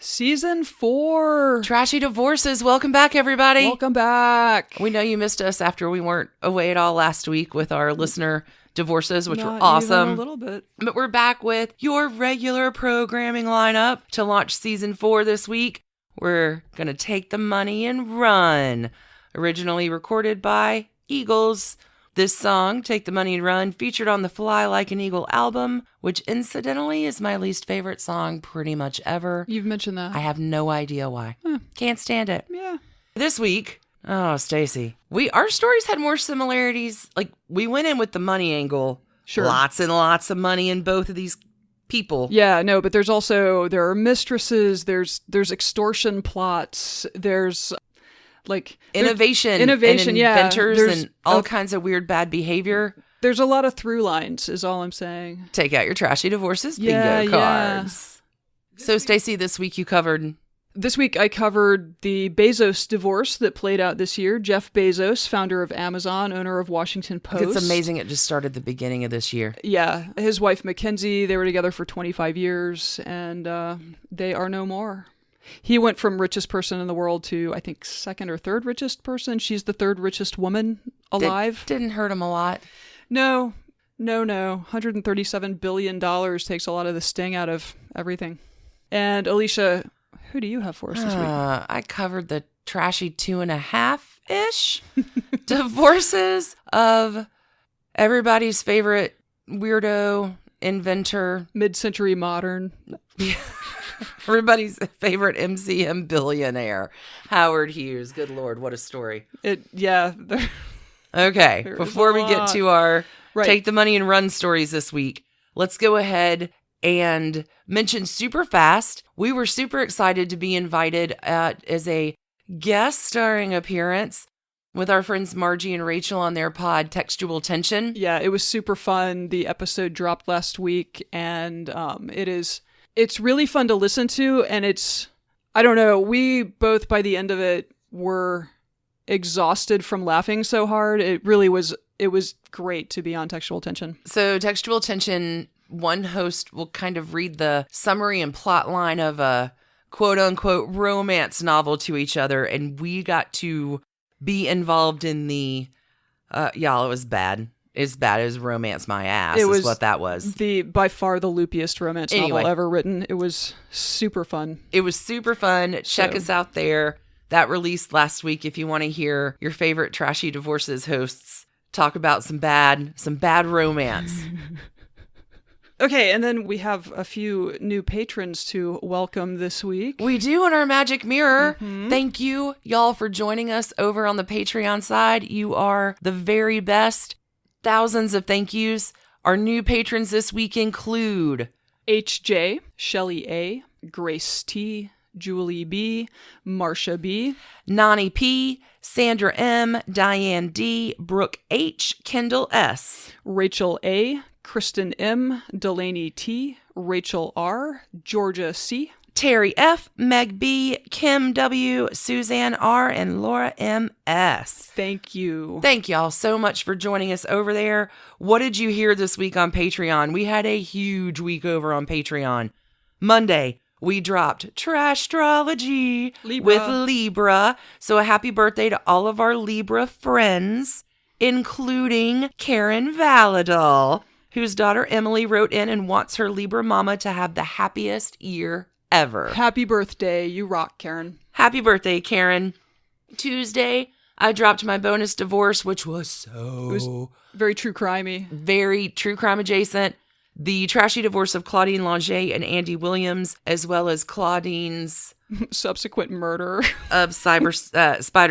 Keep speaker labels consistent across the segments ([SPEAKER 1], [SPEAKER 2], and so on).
[SPEAKER 1] Season 4.
[SPEAKER 2] Trashy Divorces. Welcome back, everybody.
[SPEAKER 1] Welcome back.
[SPEAKER 2] We know you missed us after we weren't away at all last week with our listener divorces, which
[SPEAKER 1] Not
[SPEAKER 2] were awesome.
[SPEAKER 1] even a little bit.
[SPEAKER 2] But we're back with your regular programming lineup to launch Season 4 this week. We're going to take the money and run. Originally recorded by Eagles. This song, Take the Money and Run, featured on the Fly Like an Eagle album, which incidentally is my least favorite song pretty much ever.
[SPEAKER 1] You've mentioned that.
[SPEAKER 2] I have no idea why. Can't stand it.
[SPEAKER 1] Yeah.
[SPEAKER 2] This week, Stacie, our stories had more similarities. Like, we went in with the money angle.
[SPEAKER 1] Sure.
[SPEAKER 2] Lots and lots of money in both of these people.
[SPEAKER 1] Yeah, no, but there are mistresses, there's extortion plots, there's like
[SPEAKER 2] Innovation, and inventors, and all kinds of weird bad behavior.
[SPEAKER 1] There's a lot of through lines, is all I'm saying.
[SPEAKER 2] Take out your trashy divorces bingo cards. So, Stacie, this week I covered the Bezos divorce that played out this year. Jeff Bezos, founder of Amazon, owner of Washington Post. It's amazing it just started the beginning of this year.
[SPEAKER 1] Yeah. His wife, MacKenzie, they were together for 25 years, and they are no more. He went from richest person in the world to, I think, second or third richest person. She's the third richest woman alive.
[SPEAKER 2] Didn't hurt him a lot.
[SPEAKER 1] No. $137 billion takes a lot of the sting out of everything. And Alicia, who do you have for us this week?
[SPEAKER 2] I covered the trashy 2.5-ish divorces of everybody's favorite weirdo inventor.
[SPEAKER 1] Mid-century modern.
[SPEAKER 2] Everybody's favorite MCM billionaire, Howard Hughes. Good Lord, what a story. Okay, before we get to our Take the Money and Run stories this week, let's go ahead and mention super fast. We were super excited to be invited as a guest starring appearance with our friends Margie and Rachel on their pod, Textual Tension.
[SPEAKER 1] Yeah, it was super fun. The episode dropped last week, and it's really fun to listen to, and I don't know, we both by the end of it were exhausted from laughing so hard. It was great to be on Textual Tension.
[SPEAKER 2] So Textual Tension, one host will kind of read the summary and plot line of a quote-unquote romance novel to each other, and we got to be involved in the, y'all, it was bad. As bad as Romance My Ass is what that was.
[SPEAKER 1] By far the loopiest romance novel ever written. It was super fun. Check us out there. That released last week if you want to hear your favorite Trashy Divorces hosts talk about some bad romance. Okay, and then we have a few new patrons to welcome this week.
[SPEAKER 2] We do in our magic mirror. Mm-hmm. Thank you, y'all, for joining us over on the Patreon side. You are the very best. Thousands of thank yous. Our new patrons this week include
[SPEAKER 1] HJ, Shelly A, Grace T, Julie B, Marcia B,
[SPEAKER 2] Nani P, Sandra M, Diane D, Brooke H, Kendall S,
[SPEAKER 1] Rachel A, Kristen M, Delaney T, Rachel R, Georgia C,
[SPEAKER 2] Terry F, Meg B, Kim W, Suzanne R, and Laura M.S.
[SPEAKER 1] Thank you.
[SPEAKER 2] Thank y'all so much for joining us over there. What did you hear this week on Patreon? We had a huge week over on Patreon. Monday, we dropped Trashtrology with Libra. So a happy birthday to all of our Libra friends, including Karen Valadol, whose daughter Emily wrote in and wants her Libra mama to have the happiest year ever.
[SPEAKER 1] Happy birthday. You rock, Karen.
[SPEAKER 2] Happy birthday, Karen. Tuesday, I dropped my bonus divorce, which was
[SPEAKER 1] It was very true crimey.
[SPEAKER 2] Very true crime adjacent. The trashy divorce of Claudine Langer and Andy Williams, as well as Claudine's
[SPEAKER 1] subsequent murder
[SPEAKER 2] of Spider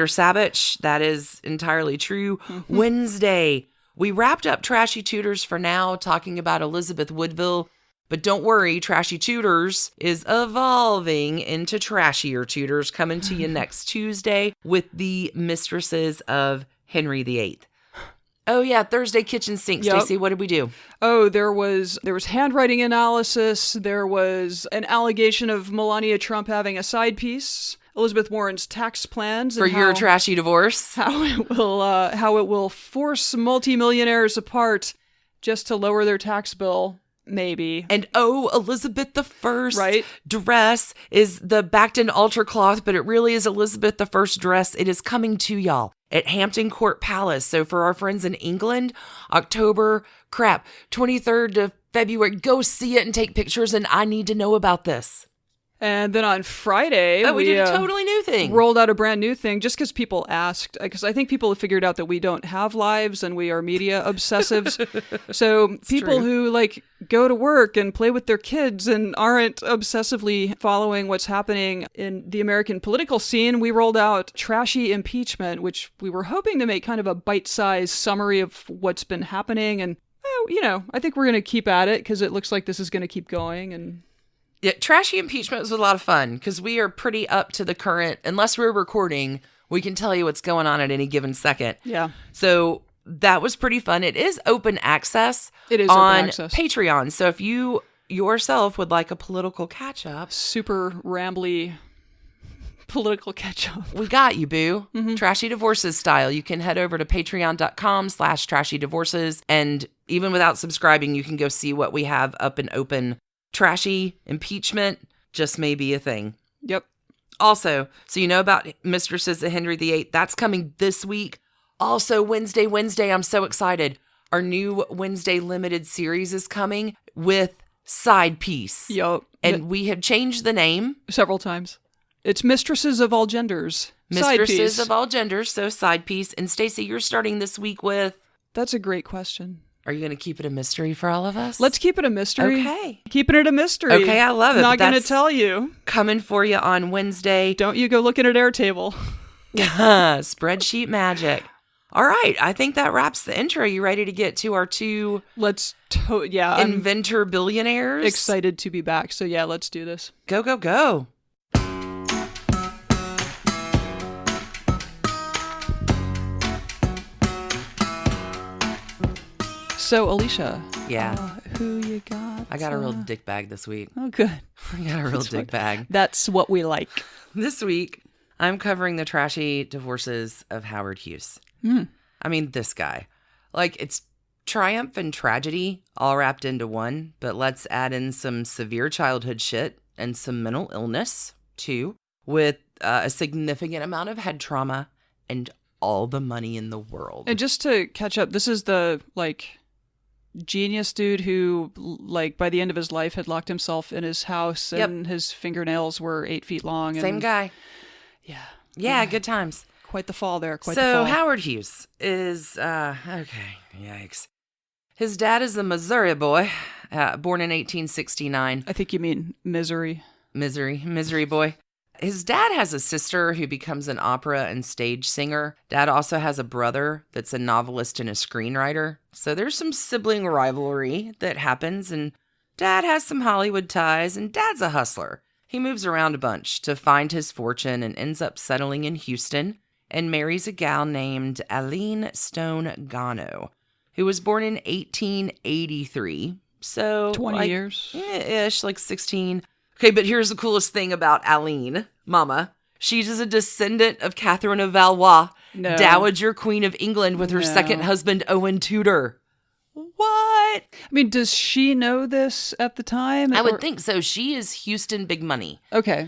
[SPEAKER 2] Savage. That is entirely true. Mm-hmm. Wednesday, we wrapped up Trashy Tutors for now, talking about Elizabeth Woodville. But don't worry, Trashy Tutors is evolving into Trashier Tutors, coming to you next Tuesday with the Mistresses of Henry VIII. Oh yeah, Thursday kitchen sink.
[SPEAKER 1] Yep.
[SPEAKER 2] Stacie, what did we do?
[SPEAKER 1] Oh, there was handwriting analysis. There was an allegation of Melania Trump having a side piece. Elizabeth Warren's tax plans
[SPEAKER 2] for your trashy divorce.
[SPEAKER 1] How it will force multimillionaires apart just to lower their tax bill. Maybe.
[SPEAKER 2] And Elizabeth I
[SPEAKER 1] right?
[SPEAKER 2] dress is the backed-in altar cloth, but it really is Elizabeth I dress. It is coming to y'all at Hampton Court Palace. So for our friends in England, October, 23rd to February, go see it and take pictures, and I need to know about this.
[SPEAKER 1] And then on Friday,
[SPEAKER 2] we did a totally new thing.
[SPEAKER 1] Rolled out a brand new thing just because people asked. Because I think people have figured out that we don't have lives and we are media obsessives. So people who like go to work and play with their kids and aren't obsessively following what's happening in the American political scene, we rolled out Trashy Impeachment, which we were hoping to make kind of a bite-sized summary of what's been happening. And, I think we're going to keep at it because it looks like this is going to keep going. And
[SPEAKER 2] yeah, Trashy Impeachment was a lot of fun because we are pretty up to the current. Unless we're recording, we can tell you what's going on at any given second.
[SPEAKER 1] Yeah.
[SPEAKER 2] So that was pretty fun. It is open access.
[SPEAKER 1] It is
[SPEAKER 2] on
[SPEAKER 1] open access.
[SPEAKER 2] Patreon. So if you yourself would like a political catch-up.
[SPEAKER 1] Super rambly political catch-up.
[SPEAKER 2] We got you, boo.
[SPEAKER 1] Mm-hmm.
[SPEAKER 2] Trashy Divorces style. You can head over to patreon.com/trashydivorces. And even without subscribing, you can go see what we have up and open. Trashy Impeachment just may be a thing.
[SPEAKER 1] Yep.
[SPEAKER 2] Also, so you know about Mistresses of Henry VIII. That's coming this week. Also, Wednesday, I'm so excited. Our new Wednesday limited series is coming with Side Piece.
[SPEAKER 1] Yup.
[SPEAKER 2] And we have changed the name.
[SPEAKER 1] Several times. It's Mistresses of All Genders.
[SPEAKER 2] Mistresses of All Genders, so Side Piece. And Stacie, you're starting this week with...
[SPEAKER 1] That's a great question.
[SPEAKER 2] Are you going to keep it a mystery for all of us?
[SPEAKER 1] Let's keep it a mystery.
[SPEAKER 2] Okay.
[SPEAKER 1] Keeping it a mystery.
[SPEAKER 2] Okay, I love it.
[SPEAKER 1] Not going to tell you.
[SPEAKER 2] Coming for you on Wednesday.
[SPEAKER 1] Don't you go looking at Airtable.
[SPEAKER 2] Spreadsheet magic. All right. I think that wraps the intro. You ready to get to our two inventor billionaires?
[SPEAKER 1] Excited to be back. So yeah, let's do this.
[SPEAKER 2] Go, go, go.
[SPEAKER 1] So, Alicia.
[SPEAKER 2] Yeah.
[SPEAKER 1] Who you got?
[SPEAKER 2] I got a real dick bag this week.
[SPEAKER 1] Oh, good.
[SPEAKER 2] I got a real dick bag.
[SPEAKER 1] That's what we like.
[SPEAKER 2] This week, I'm covering the trashy divorces of Howard Hughes. I mean, this guy. Like, it's triumph and tragedy all wrapped into one, but let's add in some severe childhood shit and some mental illness, too, with a significant amount of head trauma and all the money in the world.
[SPEAKER 1] And just to catch up, this is the, genius dude who, by the end of his life had locked himself in his house and his fingernails were 8 feet long.
[SPEAKER 2] Same guy.
[SPEAKER 1] Yeah.
[SPEAKER 2] Yeah, good times.
[SPEAKER 1] Quite the fall there.
[SPEAKER 2] So Howard Hughes is, okay, yikes. His dad is a Missouri boy, born in 1869.
[SPEAKER 1] I think you mean Misery
[SPEAKER 2] boy. His dad has a sister who becomes an opera and stage singer. Dad also has a brother that's a novelist and a screenwriter. So there's some sibling rivalry that happens, and Dad has some Hollywood ties, and Dad's a hustler. He moves around a bunch to find his fortune and ends up settling in Houston and marries a gal named Aline Stone Gano, who was born in 1883. So
[SPEAKER 1] 20 years.
[SPEAKER 2] Ish, 16. Okay, but here's the coolest thing about Aline, Mama. She's a descendant of Catherine of Valois, Dowager Queen of England, with her second husband, Owen Tudor. What?
[SPEAKER 1] I mean, does she know this at the time?
[SPEAKER 2] I would think so. She is Houston Big Money.
[SPEAKER 1] Okay.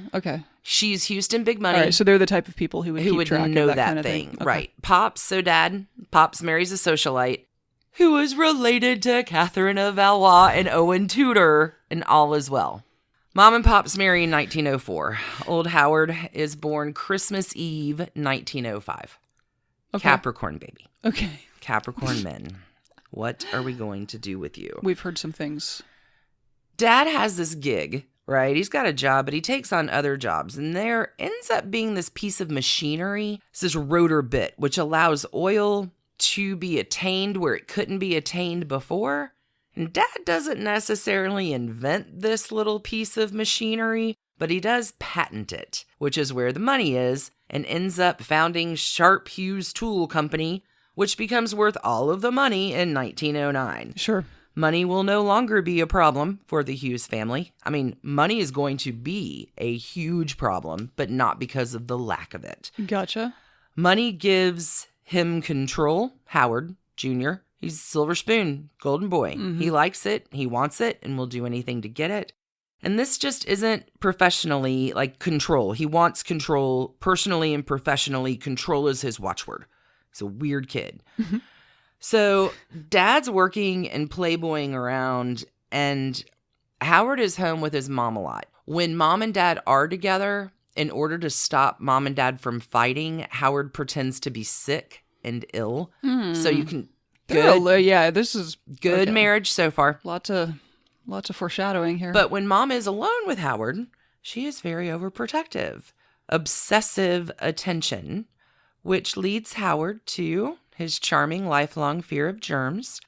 [SPEAKER 2] She's Houston Big Money.
[SPEAKER 1] All right, so they're the type of people who would track
[SPEAKER 2] know
[SPEAKER 1] of that kind of
[SPEAKER 2] thing.
[SPEAKER 1] Okay.
[SPEAKER 2] Right. Pops marries a socialite who is related to Catherine of Valois and Owen Tudor, and all is well. Mom and Pops marry in 1904. Old Howard is born Christmas Eve, 1905. Okay. Capricorn baby.
[SPEAKER 1] Okay.
[SPEAKER 2] Capricorn men. What are we going to do with you?
[SPEAKER 1] We've heard some things.
[SPEAKER 2] Dad has this gig, right? He's got a job, but he takes on other jobs. And there ends up being this piece of machinery. It's this rotor bit, which allows oil to be attained where it couldn't be attained before. And Dad doesn't necessarily invent this little piece of machinery, but he does patent it, which is where the money is, and ends up founding Sharp Hughes Tool Company, which becomes worth all of the money in 1909.
[SPEAKER 1] Sure.
[SPEAKER 2] Money will no longer be a problem for the Hughes family. I mean, money is going to be a huge problem, but not because of the lack of it.
[SPEAKER 1] Gotcha.
[SPEAKER 2] Money gives him control, Howard Jr., He's silver spoon, golden boy. Mm-hmm. He likes it, he wants it, and will do anything to get it. And this just isn't professionally like control. He wants control personally and professionally. Control is his watchword. He's a weird kid. Mm-hmm. So Dad's working and playboying around, and Howard is home with his mom a lot. When Mom and Dad are together, in order to stop Mom and Dad from fighting, Howard pretends to be sick and ill. So you can...
[SPEAKER 1] Good. Yeah, this is...
[SPEAKER 2] Good marriage so far.
[SPEAKER 1] Lots of foreshadowing here.
[SPEAKER 2] But when Mom is alone with Howard, she is very overprotective. Obsessive attention, which leads Howard to his charming lifelong fear of germs.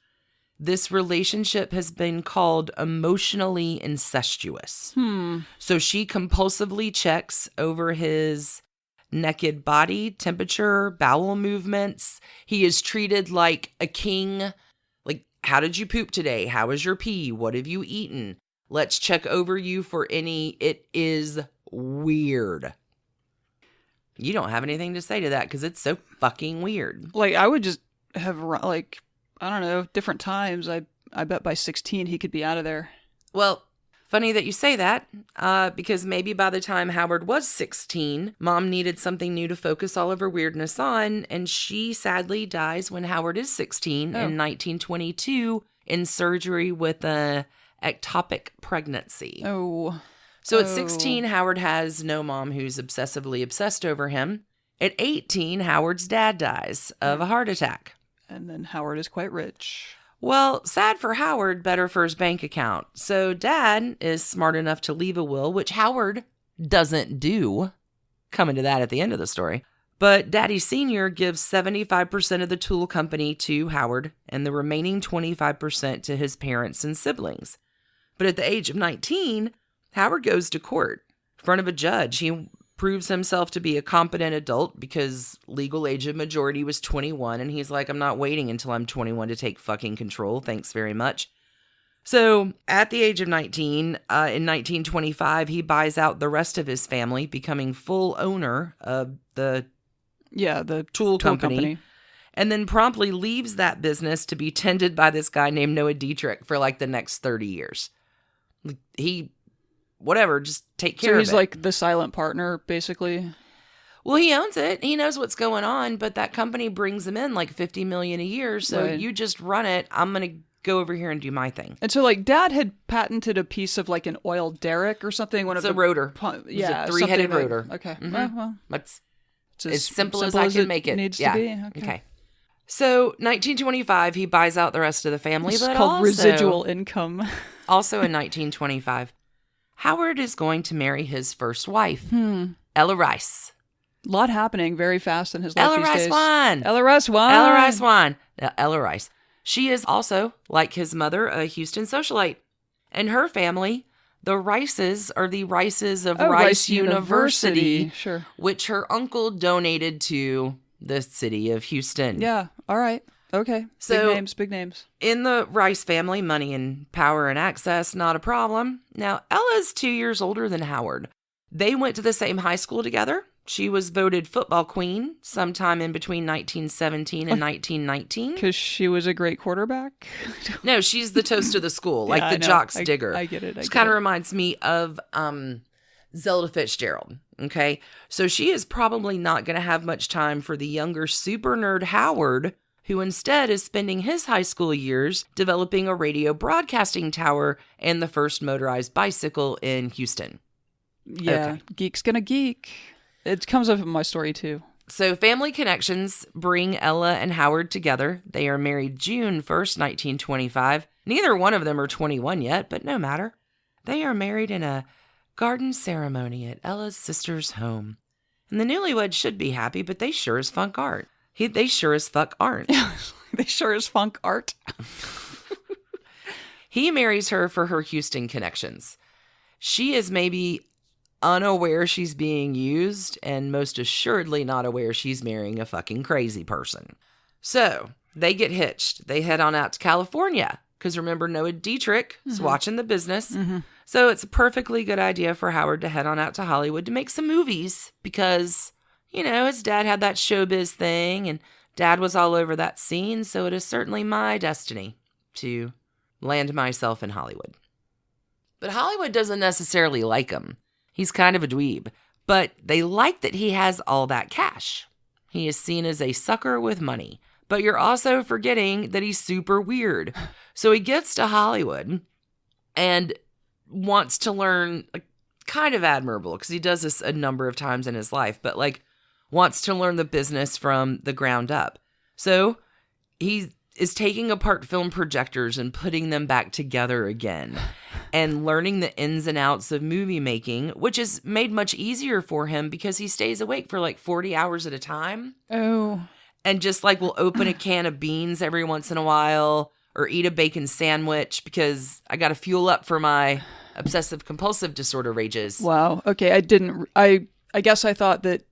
[SPEAKER 2] This relationship has been called emotionally incestuous. So she compulsively checks over his naked body, temperature, bowel movements. He is treated like a king. Like, how did you poop today? How is your pee? What have you eaten? Let's check over you for any. It is weird. You don't have anything to say to that because it's so fucking weird.
[SPEAKER 1] Like, I would just have, like, I don't know, different times. I bet by 16 he could be out of there.
[SPEAKER 2] Well, funny that you say that, because maybe by the time Howard was 16, Mom needed something new to focus all of her weirdness on, and she sadly dies when Howard is 16 in 1922 in surgery with a ectopic pregnancy. So at 16, Howard has no mom who's obsessively obsessed over him. At 18, Howard's dad dies of a heart attack.
[SPEAKER 1] And then Howard is quite rich.
[SPEAKER 2] Well, sad for Howard, better for his bank account. So Dad is smart enough to leave a will, which Howard doesn't do. Coming to that at the end of the story. But Daddy Sr. gives 75% of the tool company to Howard and the remaining 25% to his parents and siblings. But at the age of 19, Howard goes to court in front of a judge. He proves himself to be a competent adult because legal age of majority was 21. And he's like, I'm not waiting until I'm 21 to take fucking control. Thanks very much. So at the age of 19, in 1925, he buys out the rest of his family, becoming full owner of the tool company. And then promptly leaves that business to be tended by this guy named Noah Dietrich for like the next 30 years. Just take care of it.
[SPEAKER 1] So he's like the silent partner, basically.
[SPEAKER 2] Well, he owns it. He knows what's going on, but that company brings him in like $50 million a year. So you just run it. I'm going to go over here and do my thing.
[SPEAKER 1] And so like Dad had patented a piece of like an oil derrick or something.
[SPEAKER 2] It's a rotor. It's a three-headed rotor.
[SPEAKER 1] Okay.
[SPEAKER 2] Mm-hmm. Well,
[SPEAKER 1] it's
[SPEAKER 2] as simple as I can make it.
[SPEAKER 1] Needs to be.
[SPEAKER 2] Okay. So 1925, he buys out the rest of the family.
[SPEAKER 1] It's called residual income.
[SPEAKER 2] Also in 1925. Howard is going to marry his first wife, Ella Rice.
[SPEAKER 1] A lot happening very fast in his life these days.
[SPEAKER 2] Ella Rice. She is also, like his mother, a Houston socialite. And her family, the Rices, are the Rices of Rice University,
[SPEAKER 1] sure,
[SPEAKER 2] which her uncle donated to the city of Houston.
[SPEAKER 1] Yeah, all right. Okay.
[SPEAKER 2] So,
[SPEAKER 1] big names.
[SPEAKER 2] In the Rice family, money and power and access, not a problem. Now, Ella's 2 years older than Howard. They went to the same high school together. She was voted football queen sometime in between 1917 and 1919.
[SPEAKER 1] Because she was a great quarterback?
[SPEAKER 2] No, she's the toast of the school, like the jock's digger.
[SPEAKER 1] I get it.
[SPEAKER 2] She kind of reminds me of Zelda Fitzgerald. Okay. So she is probably not going to have much time for the younger super nerd Howard, who instead is spending his high school years developing a radio broadcasting tower and the first motorized bicycle in Houston.
[SPEAKER 1] Yeah, okay. Geek's gonna geek. It comes up in my story too.
[SPEAKER 2] So family connections bring Ella and Howard together. They are married June 1st, 1925. Neither one of them are 21 yet, but no matter. They are married in a garden ceremony at Ella's sister's home. And the newlyweds should be happy, but they sure as fuck aren't. They sure as fuck aren't.
[SPEAKER 1] They sure as funk art.
[SPEAKER 2] He marries her for her Houston connections. She is maybe unaware she's being used and most assuredly not aware she's marrying a fucking crazy person. So they get hitched. They head on out to California because remember Noah Dietrich is watching the business. Mm-hmm. So it's a perfectly good idea for Howard to head on out to Hollywood to make some movies because... his dad had that showbiz thing, and Dad was all over that scene, so it is certainly my destiny to land myself in Hollywood. But Hollywood doesn't necessarily like him. He's kind of a dweeb, but they like that he has all that cash. He is seen as a sucker with money, but you're also forgetting that he's super weird. So he gets to Hollywood and wants to learn, like, kind of admirable, because he does this a number of times in his life, but like wants to learn the business from the ground up. So he is taking apart film projectors and putting them back together again and learning the ins and outs of movie making, which is made much easier for him because he stays awake for like 40 hours at a time.
[SPEAKER 1] Oh.
[SPEAKER 2] And just like will open a can of beans every once in a while or eat a bacon sandwich because I got to fuel up for my obsessive compulsive disorder rages.
[SPEAKER 1] Wow. Okay. I guess I thought that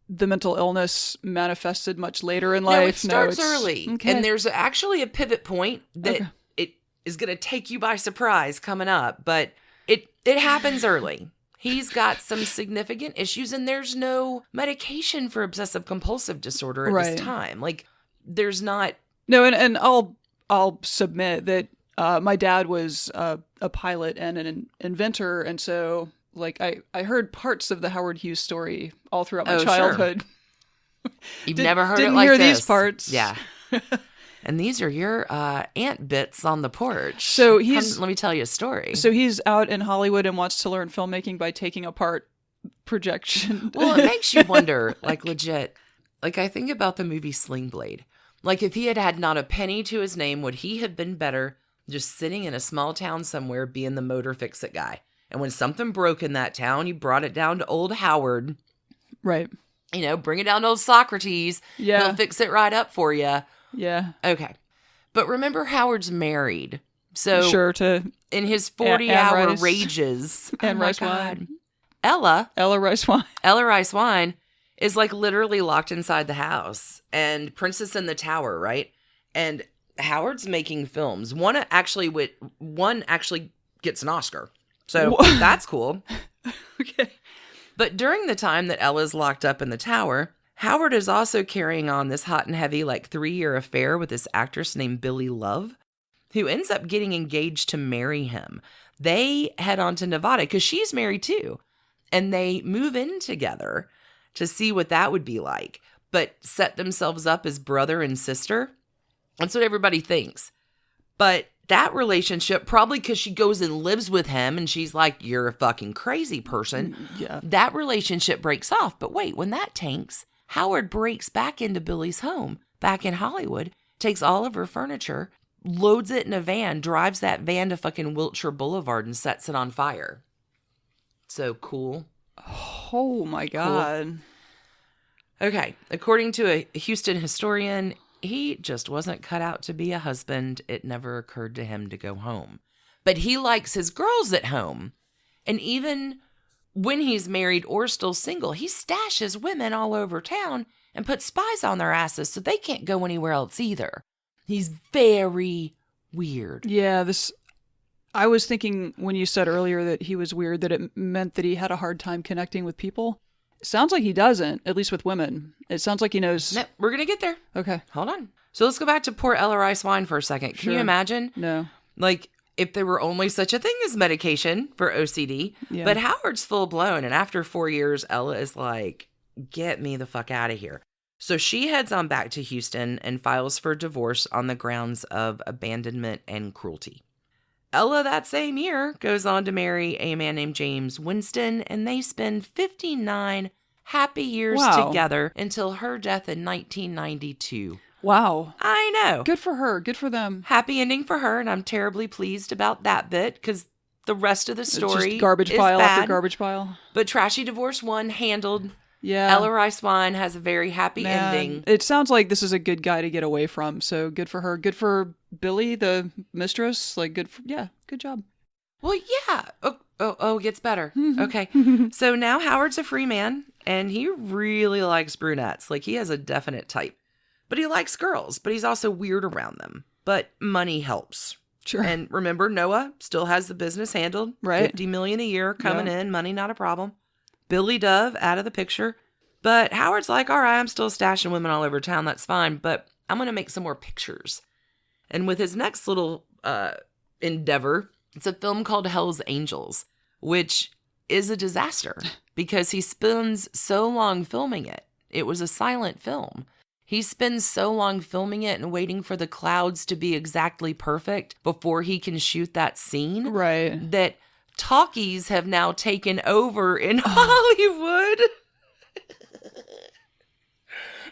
[SPEAKER 1] the mental illness manifested much later in life.
[SPEAKER 2] No, it starts early.
[SPEAKER 1] Okay.
[SPEAKER 2] And there's actually a pivot point that it is going to take you by surprise coming up, but it happens early. He's got some significant issues, and there's no medication for obsessive compulsive disorder at this time. Like, there's not.
[SPEAKER 1] No, and I'll submit that my dad was a pilot and an inventor, and so like I heard parts of the Howard Hughes story all throughout my childhood.
[SPEAKER 2] Sure. You've never heard it
[SPEAKER 1] like this. Didn't hear these parts.
[SPEAKER 2] Yeah. And these are your ant bits on the porch.
[SPEAKER 1] So
[SPEAKER 2] let me tell you a story.
[SPEAKER 1] So he's out in Hollywood and wants to learn filmmaking by taking apart projection.
[SPEAKER 2] Well, it makes you wonder, like legit. Like I think about the movie Sling Blade. Like if he had had not a penny to his name, would he have been better just sitting in a small town somewhere being the motor fix-it guy? And when something broke in that town, you brought it down to old Howard.
[SPEAKER 1] Right.
[SPEAKER 2] You know, bring it down to old Socrates.
[SPEAKER 1] Yeah.
[SPEAKER 2] He'll fix it right up for you.
[SPEAKER 1] Yeah.
[SPEAKER 2] Okay. But remember, Howard's married. So
[SPEAKER 1] sure
[SPEAKER 2] in his 40-hour rages.
[SPEAKER 1] And Rice Wine.
[SPEAKER 2] Ella
[SPEAKER 1] Rice Wine.
[SPEAKER 2] Ella Rice Wine is like literally locked inside the house. And Princess in the Tower, right? And Howard's making films. One actually gets an Oscar. So that's cool.
[SPEAKER 1] Okay.
[SPEAKER 2] But during the time that Ella's locked up in the tower, Howard is also carrying on this hot and heavy, like 3-year affair with this actress named Billy Love, who ends up getting engaged to marry him. They head on to Nevada because she's married too. And they move in together to see what that would be like, but set themselves up as brother and sister. That's what everybody thinks. But that relationship, probably because she goes and lives with him and she's like, you're a fucking crazy person.
[SPEAKER 1] Yeah.
[SPEAKER 2] That relationship breaks off. But wait, when that tanks, Howard breaks back into Billy's home back in Hollywood, takes all of her furniture, loads it in a van, drives that van to fucking Wilshire Boulevard and sets it on fire. So cool.
[SPEAKER 1] Oh my God.
[SPEAKER 2] Cool. Okay. According to a Houston historian, he just wasn't cut out to be a husband. It never occurred to him to go home. But he likes his girls at home. And even when he's married or still single, he stashes women all over town and puts spies on their asses so they can't go anywhere else either. He's very weird.
[SPEAKER 1] Yeah, I was thinking when you said earlier that he was weird, that it meant that he had a hard time connecting with people. Sounds like he doesn't, at least with women. It sounds like he knows.
[SPEAKER 2] No, we're going to get there.
[SPEAKER 1] Okay.
[SPEAKER 2] Hold on. So let's go back to poor Ella Rice Wine for a second. Can you imagine?
[SPEAKER 1] No.
[SPEAKER 2] Like, if there were only such a thing as medication for OCD. Yeah. But Howard's full blown. And after 4 years, Ella is like, get me the fuck out of here. So she heads on back to Houston and files for divorce on the grounds of abandonment and cruelty. Ella, that same year, goes on to marry a man named James Winston, and they spend 59 happy years together until her death in 1992.
[SPEAKER 1] Wow.
[SPEAKER 2] I know.
[SPEAKER 1] Good for her. Good for them.
[SPEAKER 2] Happy ending for her, and I'm terribly pleased about that bit, because the rest of the story
[SPEAKER 1] just garbage
[SPEAKER 2] is
[SPEAKER 1] pile
[SPEAKER 2] bad.
[SPEAKER 1] After garbage pile.
[SPEAKER 2] But Trashy Divorce 1 handled.
[SPEAKER 1] Yeah.
[SPEAKER 2] Ella Rice Wine has a very happy ending.
[SPEAKER 1] It sounds like this is a good guy to get away from, so good for her. Good for Billy, the mistress. Like, good job.
[SPEAKER 2] Well, yeah. Oh, it gets better. Okay. So now Howard's a free man, and he really likes brunettes. Like, he has a definite type. But he likes girls, but he's also weird around them. But money helps.
[SPEAKER 1] Sure.
[SPEAKER 2] And remember, Noah still has the business handled.
[SPEAKER 1] Right.
[SPEAKER 2] $50 million a year coming in. Money, not a problem. Billy Dove out of the picture. But Howard's like, all right, I'm still stashing women all over town. That's fine. But I'm going to make some more pictures. And with his next little endeavor, it's a film called Hell's Angels, which is a disaster because he spends so long filming it. It was a silent film. He spends so long filming it and waiting for the clouds to be exactly perfect before he can shoot that scene.
[SPEAKER 1] Right.
[SPEAKER 2] That talkies have now taken over in Hollywood.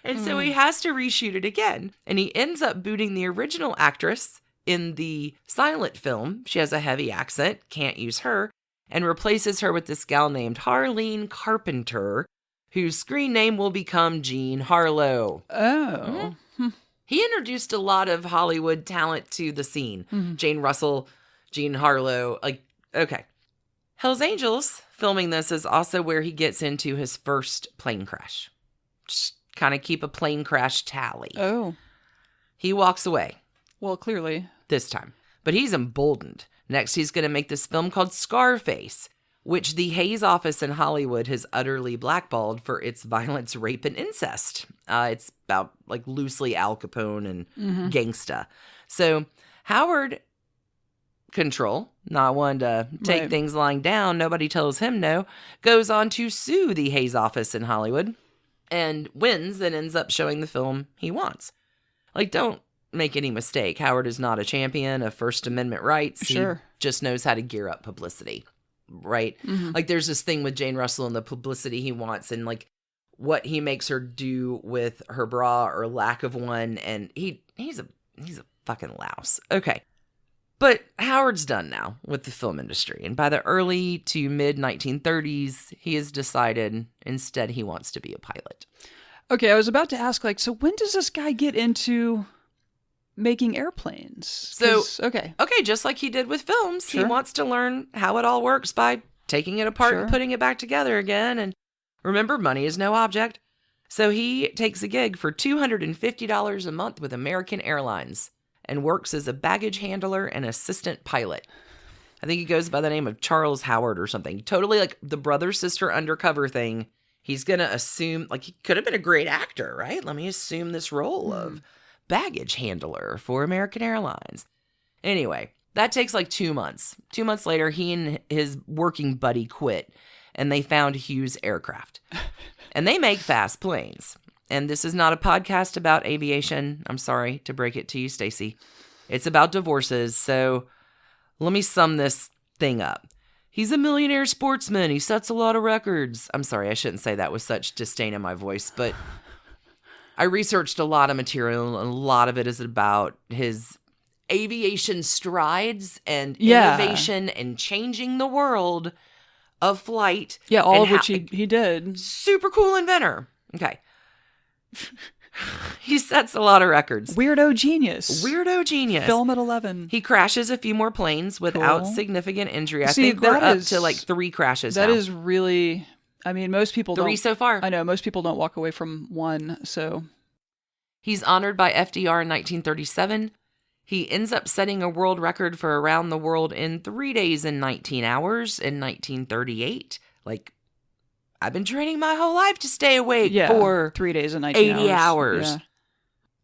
[SPEAKER 2] And so he has to reshoot it again. And he ends up booting the original actress in the silent film. She has a heavy accent, can't use her, and replaces her with this gal named Harleen Carpenter, whose screen name will become Jean Harlow.
[SPEAKER 1] Oh.
[SPEAKER 2] Mm-hmm. He introduced a lot of Hollywood talent to the scene. Mm-hmm. Jane Russell, Jean Harlow, okay. Hell's Angels, filming this, is also where he gets into his first plane crash. Just kind of keep a plane crash tally.
[SPEAKER 1] Oh.
[SPEAKER 2] He walks away.
[SPEAKER 1] Well, clearly.
[SPEAKER 2] This time. But he's emboldened. Next, he's going to make this film called Scarface, which the Hayes office in Hollywood has utterly blackballed for its violence, rape, and incest. It's about loosely Al Capone and gangsta. So Howard, control, not one to take things lying down, nobody tells him no, goes on to sue the Hayes office in Hollywood and wins and ends up showing the film he wants. Don't make any mistake. Howard is not a champion of First Amendment rights.
[SPEAKER 1] Sure.
[SPEAKER 2] He just knows how to gear up publicity. Right? Mm-hmm. There's this thing with Jane Russell and the publicity he wants and what he makes her do with her bra or lack of one, and he's a fucking louse. Okay. But Howard's done now with the film industry, and by the early to mid 1930s, he has decided instead he wants to be a pilot.
[SPEAKER 1] Okay, I was about to ask so when does this guy get into making airplanes?
[SPEAKER 2] So, okay, just like he did with films, He wants to learn how it all works by taking it apart and putting it back together again. And remember, money is no object. So he takes a gig for $250 a month with American Airlines and works as a baggage handler and assistant pilot. I think he goes by the name of Charles Howard or something. Totally the brother-sister undercover thing. He's going to assume, he could have been a great actor, right? Let me assume this role of baggage handler for American Airlines. Anyway, that takes 2 months. 2 months later, he and his working buddy quit, and they found Hughes aircraft. And they make fast planes. And this is not a podcast about aviation. I'm sorry to break it to you, Stacie. It's about divorces, so let me sum this thing up. He's a millionaire sportsman. He sets a lot of records. I'm sorry, I shouldn't say that with such disdain in my voice, but I researched a lot of material, and a lot of it is about his aviation strides and innovation and changing the world of flight.
[SPEAKER 1] Yeah, all of which he did.
[SPEAKER 2] Super cool inventor. Okay. He sets a lot of records.
[SPEAKER 1] Weirdo genius.
[SPEAKER 2] Film
[SPEAKER 1] at 11.
[SPEAKER 2] He crashes a few more planes without significant injury. I think we're up to 3 crashes now.
[SPEAKER 1] That is really... most people
[SPEAKER 2] 3 so far.
[SPEAKER 1] I know, most people don't walk away from 1, so...
[SPEAKER 2] He's honored by FDR in 1937. He ends up setting a world record for around the world in 3 days and 19 hours in 1938. I've been training my whole life to stay awake for
[SPEAKER 1] 3 days and 19
[SPEAKER 2] 80 hours. Yeah.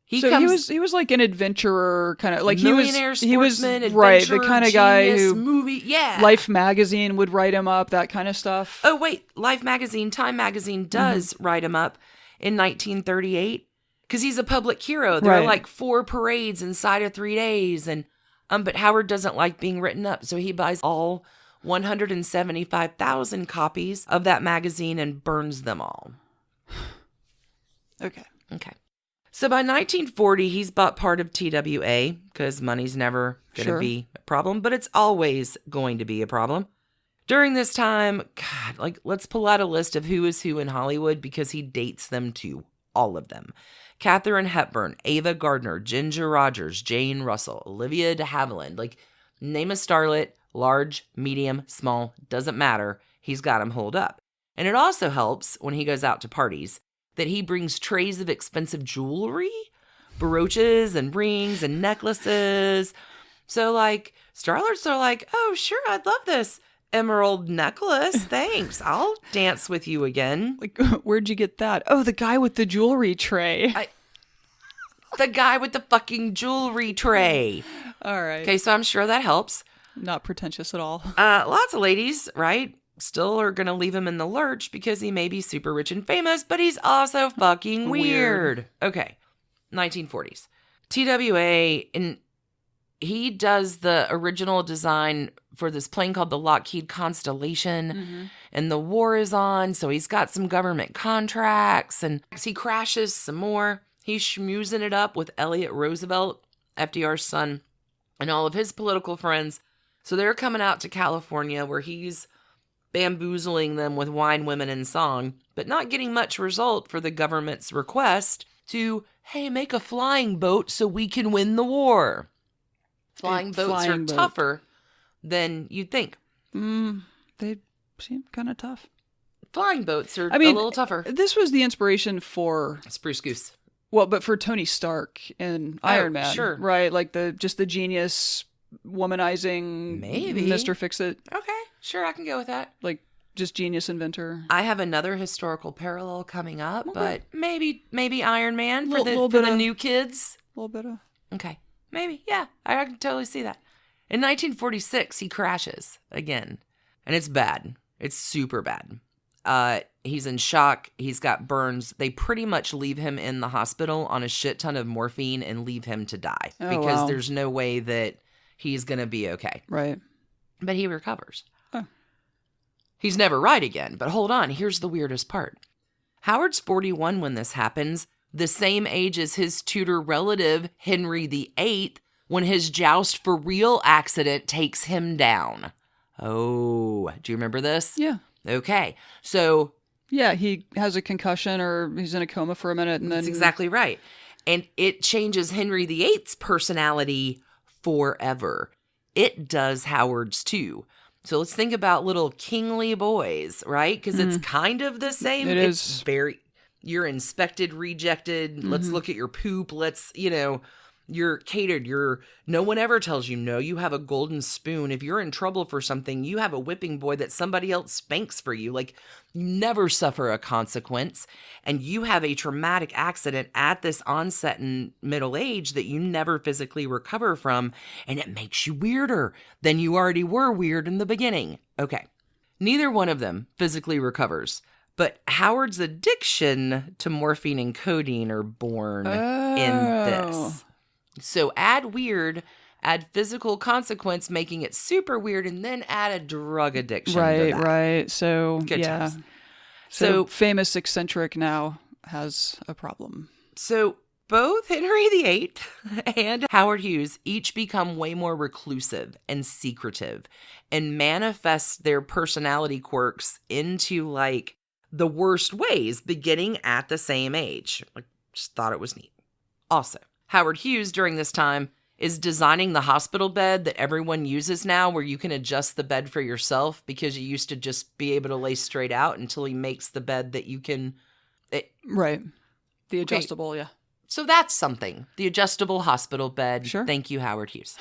[SPEAKER 1] He was an adventurer, kind of
[SPEAKER 2] millionaire sportsman,
[SPEAKER 1] right, the kind of guy who
[SPEAKER 2] movie,
[SPEAKER 1] Life magazine would write him up, that kind of stuff.
[SPEAKER 2] Oh wait, Life magazine, Time magazine does write him up in 1938 because he's a public hero. There are 4 parades inside of 3 days, and but Howard doesn't like being written up, so he buys all 175,000 copies of that magazine and burns them all.
[SPEAKER 1] Okay.
[SPEAKER 2] So by 1940, he's bought part of TWA because money's never going to be a problem, but it's always going to be a problem. During this time, God, let's pull out a list of who is who in Hollywood because he dates them to all of them. Katharine Hepburn, Ava Gardner, Ginger Rogers, Jane Russell, Olivia de Havilland. Name a starlet, large, medium, small, doesn't matter. He's got them holed up. And it also helps when he goes out to parties that he brings trays of expensive jewelry, brooches and rings and necklaces. So starlets are oh, sure, I'd love this. emerald necklace. Thanks. I'll dance with you again.
[SPEAKER 1] Like, where'd you get that? Oh, the guy with the jewelry tray.
[SPEAKER 2] The guy with the fucking jewelry tray.
[SPEAKER 1] All right.
[SPEAKER 2] Okay, so I'm sure that helps.
[SPEAKER 1] Not pretentious at all.
[SPEAKER 2] Lots of ladies, right, still are going to leave him in the lurch because he may be super rich and famous, but he's also fucking weird. Okay, 1940s. TWA, and he does the original design for this plane called the Lockheed Constellation, and the war is on, so he's got some government contracts, and he crashes some more. He's schmoozing it up with Elliot Roosevelt, FDR's son, and all of his political friends. So they're coming out to California where he's bamboozling them with wine, women, and song, but not getting much result for the government's request to, hey, make a flying boat so we can win the war. Flying boats are tougher than you'd think.
[SPEAKER 1] They seem kind of tough.
[SPEAKER 2] Flying boats are a little tougher.
[SPEAKER 1] This was the inspiration for...
[SPEAKER 2] Spruce Goose.
[SPEAKER 1] Well, but for Tony Stark in Iron Man.
[SPEAKER 2] Sure.
[SPEAKER 1] Right? Like the genius... womanizing,
[SPEAKER 2] maybe
[SPEAKER 1] Mr. Fix-It.
[SPEAKER 2] Okay, sure, I can go with that.
[SPEAKER 1] Like, just genius inventor.
[SPEAKER 2] I have another historical parallel coming up, but maybe Iron Man for the new kids.
[SPEAKER 1] A little bit of...
[SPEAKER 2] Okay, maybe, yeah, I can totally see that. In 1946, he crashes again, and it's bad. It's super bad. He's in shock. He's got burns. They pretty much leave him in the hospital on a shit ton of morphine and leave him to die because there's no way that he's going to be okay.
[SPEAKER 1] Right.
[SPEAKER 2] But he recovers. Oh. He's never right again. But hold on. Here's the weirdest part. Howard's 41 when this happens, the same age as his Tudor relative, Henry VIII, when his joust for real accident takes him down. Oh, do you remember this?
[SPEAKER 1] Yeah.
[SPEAKER 2] Okay. So...
[SPEAKER 1] yeah, he has a concussion or he's in a coma for a minute and then...
[SPEAKER 2] That's exactly right. And it changes Henry VIII's personality forever. It does Howard's too. So let's think about little kingly boys, right? Because it's kind of the same.
[SPEAKER 1] It's
[SPEAKER 2] very, you're inspected, rejected. Let's look at your poop. Let's, you're catered. No one ever tells you no. You have a golden spoon. If you're in trouble for something, you have a whipping boy that somebody else spanks for you. Like, you never suffer a consequence. And you have a traumatic accident at this onset in middle age that you never physically recover from. And it makes you weirder than you already were weird in the beginning. Okay. Neither one of them physically recovers. But Howard's addiction to morphine and codeine are born in this. So add weird, add physical consequence, making it super weird, and then add a drug addiction.
[SPEAKER 1] Right. So,
[SPEAKER 2] good times.
[SPEAKER 1] So famous eccentric now has a problem.
[SPEAKER 2] So both Henry VIII and Howard Hughes each become way more reclusive and secretive and manifest their personality quirks into like the worst ways beginning at the same age. I just thought it was neat. Also, Howard Hughes during this time is designing the hospital bed that everyone uses now where you can adjust the bed for yourself because you used to just be able to lay straight out until he makes the bed that you can...
[SPEAKER 1] Right. The adjustable, yeah.
[SPEAKER 2] So that's something. The adjustable hospital bed.
[SPEAKER 1] Sure.
[SPEAKER 2] Thank you, Howard Hughes.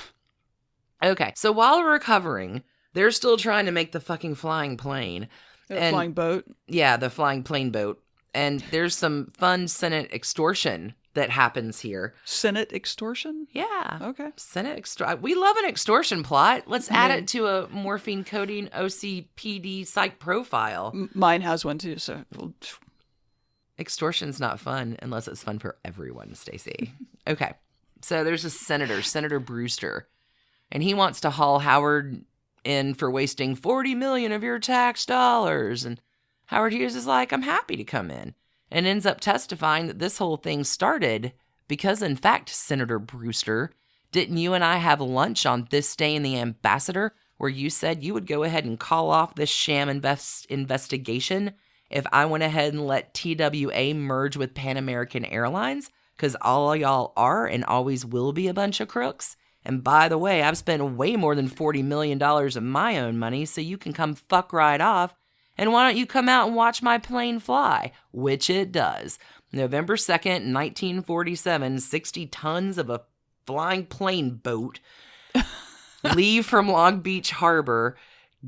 [SPEAKER 2] Okay, so while recovering, they're still trying to make the fucking flying plane.
[SPEAKER 1] Flying boat?
[SPEAKER 2] Yeah, the flying plane boat. And there's some fun Senate extortion that happens here.
[SPEAKER 1] Senate extortion?
[SPEAKER 2] Yeah.
[SPEAKER 1] Okay.
[SPEAKER 2] Senate extortion. We love an extortion plot. Let's add it to a morphine codeine OCPD psych profile.
[SPEAKER 1] Mine has one too, so...
[SPEAKER 2] Extortion's not fun unless it's fun for everyone, Stacie. Okay. So there's a senator, Senator Brewster, and he wants to haul Howard in for wasting $40 million of your tax dollars. And Howard Hughes is like, I'm happy to come in. And ends up testifying that this whole thing started because, in fact, Senator Brewster, didn't you and I have lunch on this day in the Ambassador where you said you would go ahead and call off this sham investigation if I went ahead and let TWA merge with Pan American Airlines? Because all y'all are and always will be a bunch of crooks. And by the way, I've spent way more than $40 million of my own money, so you can come fuck right off. And why don't you come out and watch my plane fly? Which it does. November 2nd, 1947, 60 tons of a flying plane boat leave from Long Beach Harbor,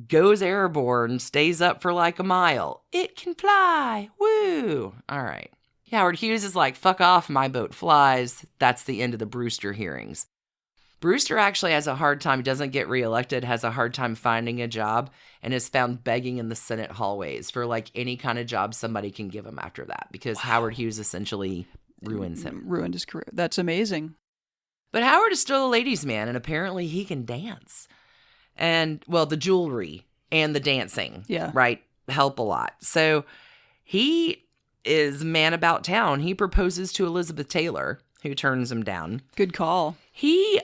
[SPEAKER 2] goes airborne, stays up for like a mile. It can fly. Woo. All right. Howard Hughes is like, fuck off, my boat flies. That's the end of the Brewster hearings. Brewster actually has a hard time, doesn't get reelected, has a hard time finding a job, and is found begging in the Senate hallways for like any kind of job somebody can give him after that, because Howard Hughes essentially ruins him.
[SPEAKER 1] Ruined his career. That's amazing.
[SPEAKER 2] But Howard is still a ladies' man, and apparently he can dance. And, well, the jewelry and the dancing, right, help a lot. So he is man about town. He proposes to Elizabeth Taylor, who turns him down.
[SPEAKER 1] Good call.
[SPEAKER 2] He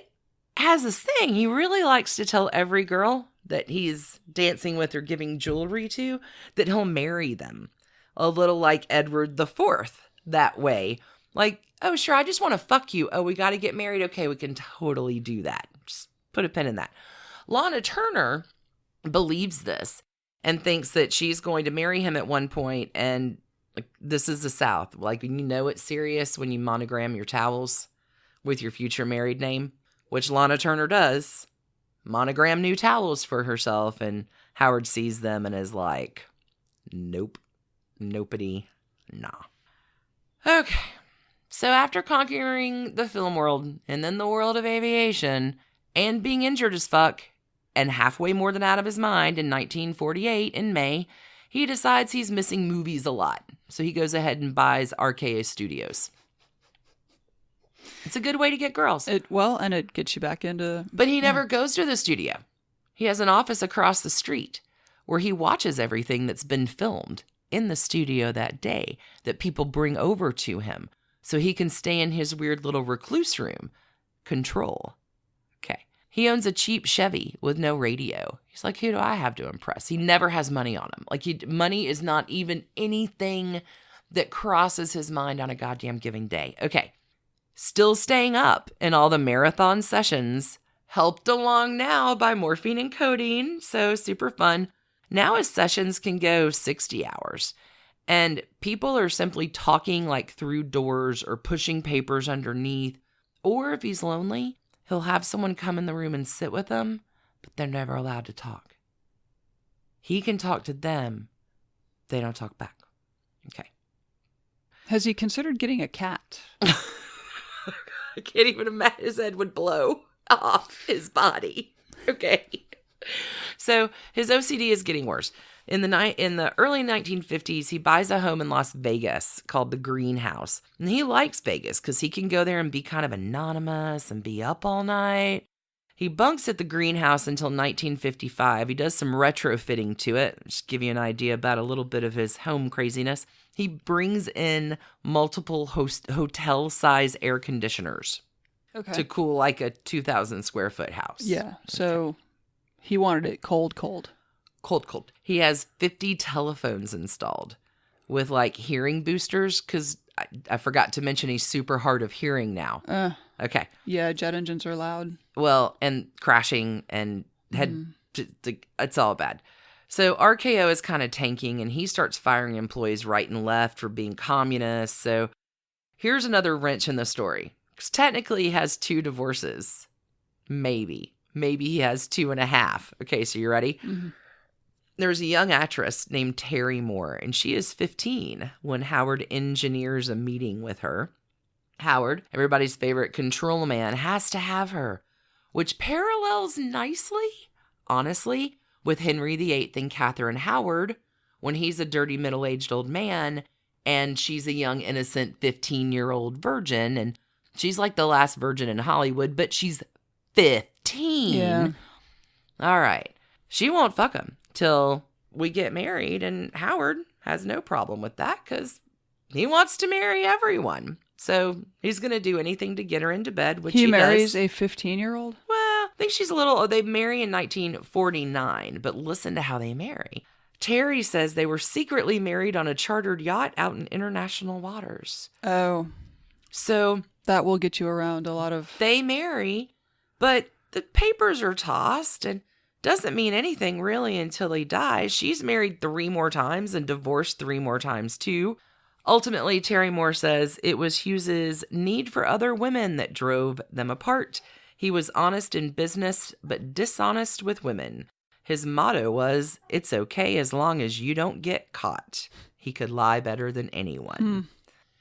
[SPEAKER 2] has this thing. He really likes to tell every girl that he's dancing with or giving jewelry to that he'll marry them. A little like Edward IV that way. Like, oh, sure, I just want to fuck you. Oh, we got to get married. Okay, we can totally do that. Just put a pin in that. Lana Turner believes this and thinks that she's going to marry him at one point, and like, this is the South. Like, you know it's serious when you monogram your towels with your future married name, which Lana Turner does. Monogram new towels for herself, and Howard sees them and is like, nope, nopity, nah. Okay, so after conquering the film world and then the world of aviation and being injured as fuck and halfway more than out of his mind in 1948 in May, he decides he's missing movies a lot. So he goes ahead and buys RKO Studios. It's a good way to get girls.
[SPEAKER 1] And it gets you back into...
[SPEAKER 2] But he never goes to the studio. He has an office across the street where he watches everything that's been filmed in the studio that day that people bring over to him so he can stay in his weird little recluse room. Control. Okay. He owns a cheap Chevy with no radio. He's like, who do I have to impress? He never has money on him. Like, money is not even anything that crosses his mind on a goddamn giving day. Okay. Still staying up in all the marathon sessions, helped along now by morphine and codeine, so super fun. Now his sessions can go 60 hours, and people are simply talking like through doors or pushing papers underneath, or if he's lonely, he'll have someone come in the room and sit with him, but they're never allowed to talk. He can talk to them. They don't talk back. Okay.
[SPEAKER 1] Has he considered getting a cat?
[SPEAKER 2] I can't even imagine. His head would blow off his body. Okay. So his OCD is getting worse. In the early 1950s, he buys a home in Las Vegas called the Greenhouse. And he likes Vegas because he can go there and be kind of anonymous and be up all night. He bunks at the Greenhouse until 1955. He does some retrofitting to it. Just give you an idea about a little bit of his home craziness. He brings in multiple hotel-size air conditioners to cool like a 2,000 square foot house.
[SPEAKER 1] Yeah, so he wanted it cold.
[SPEAKER 2] Cold. He has 50 telephones installed with like hearing boosters because I forgot to mention he's super hard of hearing now. Okay.
[SPEAKER 1] Yeah, jet engines are loud.
[SPEAKER 2] Well, and crashing and it's all bad. So RKO is kind of tanking, and he starts firing employees right and left for being communists. So here's another wrench in the story. Because technically he has 2 divorces. Maybe he has 2.5. Okay, so you ready? Mm-hmm. There's a young actress named Terry Moore, and she is 15 when Howard engineers a meeting with her. Howard, everybody's favorite control man, has to have her, which parallels nicely, honestly, with Henry VIII and Catherine Howard when he's a dirty middle-aged old man and she's a young, innocent 15-year-old virgin, and she's like the last virgin in Hollywood, but she's 15.
[SPEAKER 1] Yeah.
[SPEAKER 2] All right. She won't fuck him till we get married, and Howard has no problem with that because he wants to marry everyone. So he's going to do anything to get her into bed, which he
[SPEAKER 1] marries
[SPEAKER 2] does.
[SPEAKER 1] A 15-year-old?
[SPEAKER 2] Well, I think she's a little... They marry in 1949, but listen to how they marry. Terry says they were secretly married on a chartered yacht out in international waters.
[SPEAKER 1] Oh.
[SPEAKER 2] So...
[SPEAKER 1] that will get you around a lot of...
[SPEAKER 2] They marry, but the papers are tossed, and doesn't mean anything really until he dies. She's married 3 more times and divorced 3 more times, too. Ultimately, Terry Moore says it was Hughes's need for other women that drove them apart. He was honest in business, but dishonest with women. His motto was, "It's okay as long as you don't get caught." He could lie better than anyone.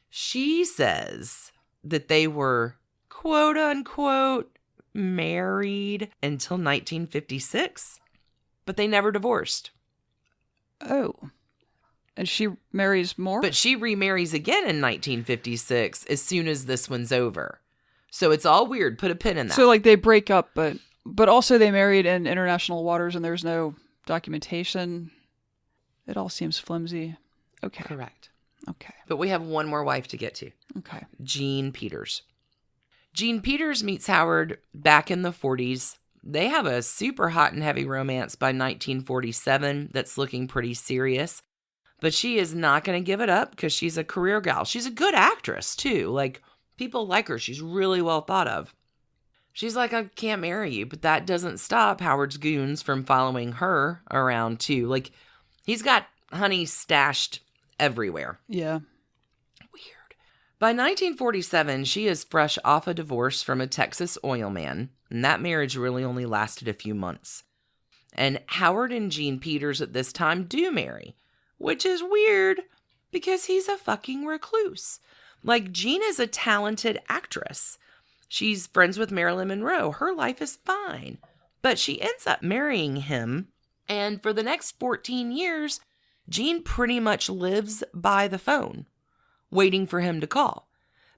[SPEAKER 2] She says that they were, quote unquote, married until 1956, but they never divorced.
[SPEAKER 1] Oh. And she marries more?
[SPEAKER 2] But she remarries again in 1956 as soon as this one's over. So it's all weird. Put a pin in that.
[SPEAKER 1] So like they break up, but also they married in international waters and there's no documentation. It all seems flimsy. Okay.
[SPEAKER 2] Correct.
[SPEAKER 1] Okay.
[SPEAKER 2] But we have one more wife to get to.
[SPEAKER 1] Okay.
[SPEAKER 2] Jean Peters. Jean Peters meets Howard back in the 40s. They have a super hot and heavy romance by 1947 that's looking pretty serious. But she is not going to give it up because she's a career gal. She's a good actress, too. Like, people like her. She's really well thought of. She's like, I can't marry you. But that doesn't stop Howard's goons from following her around, too. Like, he's got honey stashed everywhere.
[SPEAKER 1] Yeah.
[SPEAKER 2] Weird. By 1947, she is fresh off a divorce from a Texas oil man. And that marriage really only lasted a few months. And Howard and Jean Peters at this time do marry. Which is weird because he's a fucking recluse. Like, Jean is a talented actress. She's friends with Marilyn Monroe. Her life is fine. But she ends up marrying him. And for the next 14 years, Jean pretty much lives by the phone, waiting for him to call.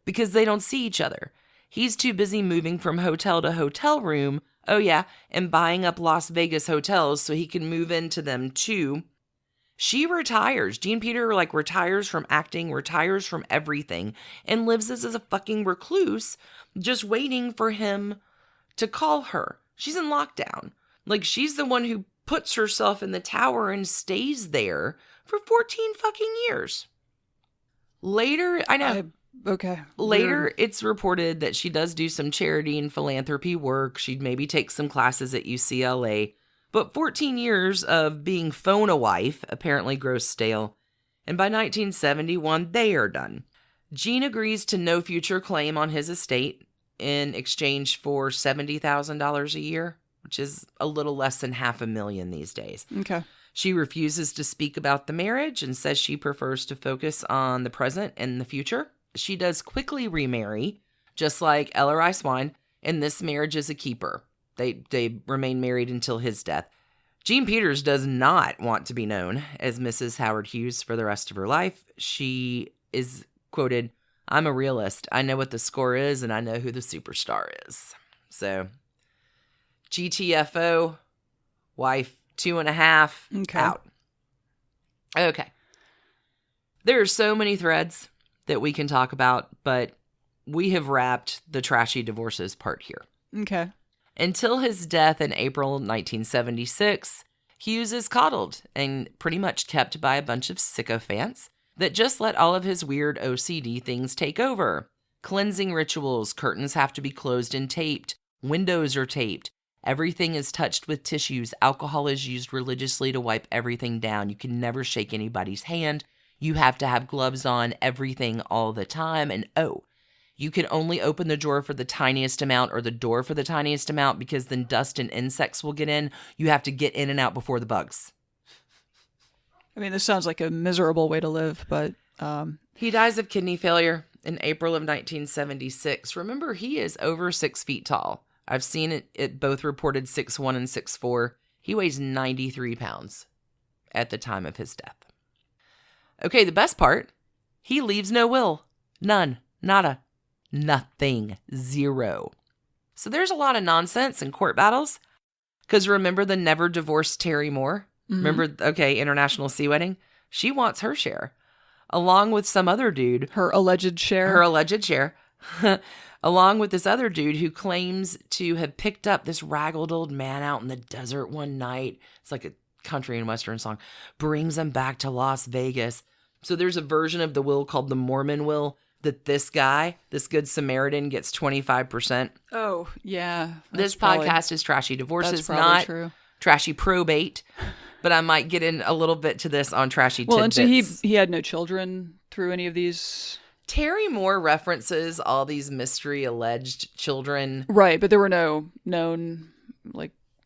[SPEAKER 2] Because they don't see each other. He's too busy moving from hotel to hotel room. Oh yeah, and buying up Las Vegas hotels so he can move into them too. She retires. Jean Peter retires from acting, retires from everything, and lives as a fucking recluse, just waiting for him to call her. She's in lockdown. Like, she's the one who puts herself in the tower and stays there for 14 fucking years. Later, I know.
[SPEAKER 1] Okay.
[SPEAKER 2] Later,
[SPEAKER 1] Weird.
[SPEAKER 2] it's reported that she does do some charity and philanthropy work. She'd maybe take some classes at UCLA. But 14 years of being phone-a-wife apparently grows stale. And by 1971, they are done. Jean agrees to no future claim on his estate in exchange for $70,000 a year, which is a little less than $500,000 these days.
[SPEAKER 1] Okay.
[SPEAKER 2] She refuses to speak about the marriage and says she prefers to focus on the present and the future. She does quickly remarry, just like Ella Rice Wine, and this marriage is a keeper. They remain married until his death. Jean Peters does not want to be known as Mrs. Howard Hughes for the rest of her life. She is quoted, "I'm a realist. I know what the score is, and I know who the superstar is." So, GTFO, wife 2.5,
[SPEAKER 1] okay.
[SPEAKER 2] Out. Okay. There are so many threads that we can talk about, but we have wrapped the trashy divorces part here.
[SPEAKER 1] Okay.
[SPEAKER 2] Until his death in April 1976, Hughes is coddled and pretty much kept by a bunch of sycophants that just let all of his weird OCD things take over. Cleansing rituals, curtains have to be closed and taped, windows are taped, everything is touched with tissues, alcohol is used religiously to wipe everything down. You can never shake anybody's hand. You have to have gloves on, everything all the time. And you can only open the drawer for the tiniest amount or the door for the tiniest amount because then dust and insects will get in. You have to get in and out before the bugs.
[SPEAKER 1] I mean, this sounds like a miserable way to live, but...
[SPEAKER 2] He dies of kidney failure in April of 1976. Remember, he is over 6 feet tall. I've seen it both reported 6'1" and 6'4". He weighs 93 pounds at the time of his death. Okay, the best part, he leaves no will. None. Nada. Nothing. Zero. So there's a lot of nonsense in court battles. Because remember the never divorced Terry Moore? Mm-hmm. Remember, International Sea Wedding? She wants her share. Along with some other dude.
[SPEAKER 1] Her alleged share.
[SPEAKER 2] Along with this other dude who claims to have picked up this ragged old man out in the desert one night. It's like a country and western song. Brings him back to Las Vegas. So there's a version of the will called the Mormon will that this guy, this good Samaritan, gets 25%.
[SPEAKER 1] Oh, yeah.
[SPEAKER 2] This podcast is Trashy Divorces, not true. Trashy Probate. But I might get in a little bit to this on Trashy Tidbits.
[SPEAKER 1] Well, and so he had no children through any of these...
[SPEAKER 2] Terry Moore references all these mystery alleged children.
[SPEAKER 1] Right, but there were no known,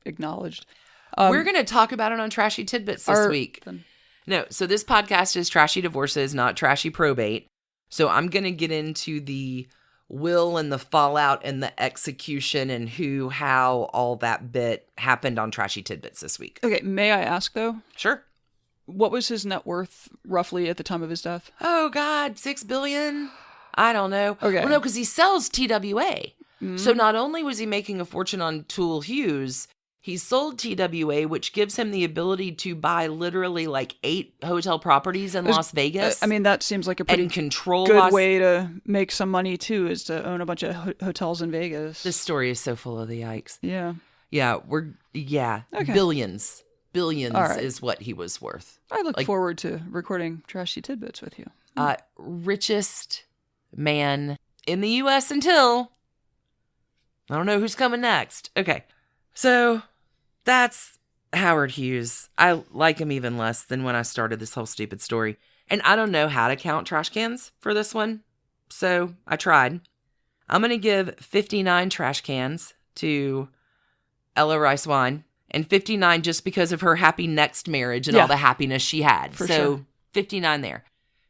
[SPEAKER 1] acknowledged.
[SPEAKER 2] We're going to talk about it on Trashy Tidbits this week. No, so this podcast is Trashy Divorces, not Trashy Probate. So I'm going to get into the will and the fallout and the execution and who, how, all that bit happened on Trashy Tidbits this week.
[SPEAKER 1] Okay, may I ask, though?
[SPEAKER 2] Sure.
[SPEAKER 1] What was his net worth roughly at the time of his death?
[SPEAKER 2] Oh, God, $6 billion? I don't know.
[SPEAKER 1] Okay.
[SPEAKER 2] Well, no, because he sells TWA. So not only was he making a fortune on Tool Hughes, he sold TWA, which gives him the ability to buy literally like 8 hotel properties in Las Vegas.
[SPEAKER 1] I mean, that seems like a pretty good way to make some money, too, is to own a bunch of hotels in Vegas.
[SPEAKER 2] This story is so full of the yikes.
[SPEAKER 1] Yeah.
[SPEAKER 2] Yeah, okay. Billions. Billions is what he was worth.
[SPEAKER 1] I look forward to recording Trashy Tidbits with you.
[SPEAKER 2] Richest man in the U.S. until... I don't know who's coming next. Okay. So that's Howard Hughes. I like him even less than when I started this whole stupid story. And I don't know how to count trash cans for this one. So I tried. I'm going to give 59 trash cans to Ella Rice Wine. And 59 just because of her happy next marriage and all the happiness she had.
[SPEAKER 1] For sure.
[SPEAKER 2] 59 there.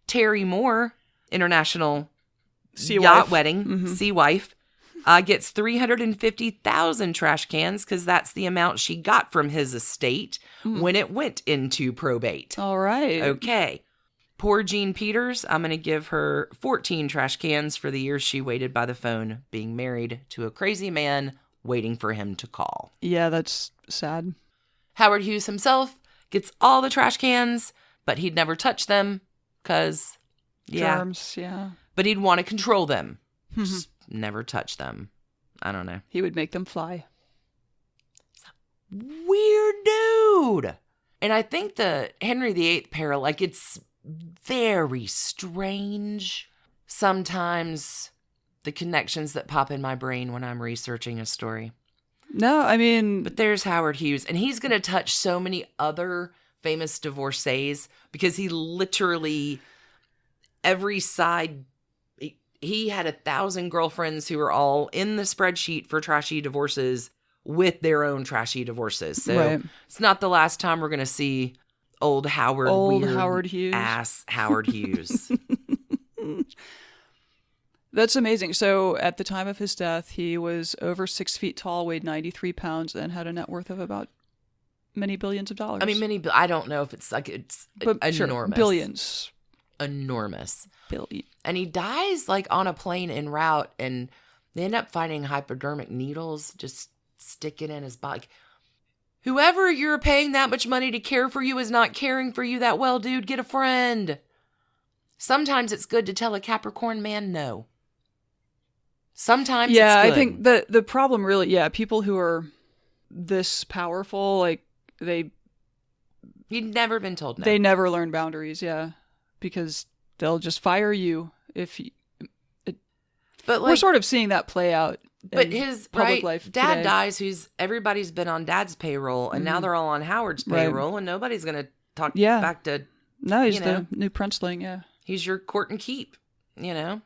[SPEAKER 2] Terry Moore, international
[SPEAKER 1] sea
[SPEAKER 2] yacht
[SPEAKER 1] wife.
[SPEAKER 2] Wedding, sea wife. Gets 350,000 trash cans because that's the amount she got from his estate when it went into probate.
[SPEAKER 1] All right.
[SPEAKER 2] Okay. Poor Jean Peters, I'm going to give her 14 trash cans for the years she waited by the phone, being married to a crazy man, waiting for him to call.
[SPEAKER 1] Yeah, that's sad.
[SPEAKER 2] Howard Hughes himself gets all the trash cans, but he'd never touch them because,
[SPEAKER 1] germs, yeah.
[SPEAKER 2] But he'd want to control them. Just never touch them. I don't know.
[SPEAKER 1] He would make them fly.
[SPEAKER 2] Weird dude. And I think the Henry VIII peril, it's very strange. Sometimes the connections that pop in my brain when I'm researching a story.
[SPEAKER 1] No, I mean...
[SPEAKER 2] But there's Howard Hughes, and he's going to touch so many other famous divorcees because he literally, every side... He had 1,000 girlfriends who were all in the spreadsheet for Trashy Divorces with their own Trashy Divorces. So It's not the last time we're going to see old Howard
[SPEAKER 1] Hughes.
[SPEAKER 2] Ass Howard Hughes.
[SPEAKER 1] That's amazing. So at the time of his death, he was over 6 feet tall, weighed 93 pounds, and had a net worth of about many billions of dollars.
[SPEAKER 2] I mean, I don't know if it's enormous.
[SPEAKER 1] Sure, billions.
[SPEAKER 2] Enormous.
[SPEAKER 1] Billion.
[SPEAKER 2] And he dies on a plane en route, and they end up finding hypodermic needles just sticking in his body. Whoever you're paying that much money to care for you is not caring for you that well, dude. Get a friend. Sometimes it's good to tell a Capricorn man no. Sometimes it's good.
[SPEAKER 1] I think the problem really, people who are this powerful, you've
[SPEAKER 2] never been told no.
[SPEAKER 1] They never learn boundaries, because they'll just fire you if you... But we're sort of seeing that play out.
[SPEAKER 2] But his
[SPEAKER 1] public life
[SPEAKER 2] dad
[SPEAKER 1] today.
[SPEAKER 2] dies. Everybody's been on dad's payroll, and now they're all on Howard's payroll, and nobody's going to talk back to.
[SPEAKER 1] No, he's the new princeling. Yeah,
[SPEAKER 2] he's your court and keep.
[SPEAKER 1] Yeah.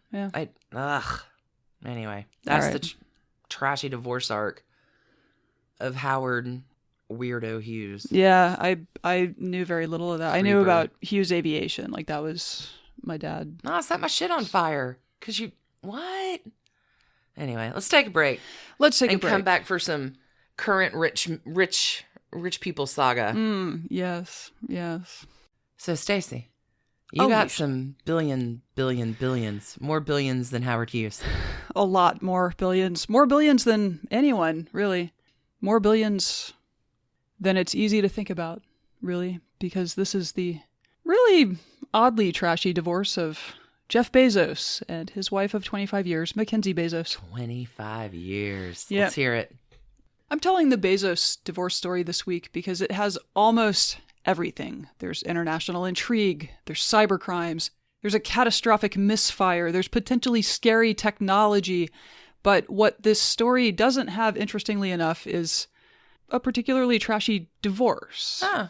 [SPEAKER 2] Anyway, that's the trashy divorce arc of Howard Weirdo Hughes.
[SPEAKER 1] Yeah, I knew very little of that. I knew about Hughes Aviation. That was my dad.
[SPEAKER 2] No, I set my shit on fire because you what? Anyway, let's take a break.
[SPEAKER 1] And
[SPEAKER 2] come back for some current rich people saga.
[SPEAKER 1] Yes.
[SPEAKER 2] So, Stacie, you got some billions, more billions than Howard Hughes.
[SPEAKER 1] A lot more billions than anyone, really. More billions than it's easy to think about, really, because this is the really oddly trashy divorce of Jeff Bezos and his wife of 25 years, MacKenzie Bezos.
[SPEAKER 2] 25 years.
[SPEAKER 1] Yeah.
[SPEAKER 2] Let's hear it.
[SPEAKER 1] I'm telling the Bezos divorce story this week because it has almost everything. There's international intrigue. There's cyber crimes. There's a catastrophic misfire. There's potentially scary technology. But what this story doesn't have, interestingly enough, is a particularly trashy divorce.
[SPEAKER 2] Huh.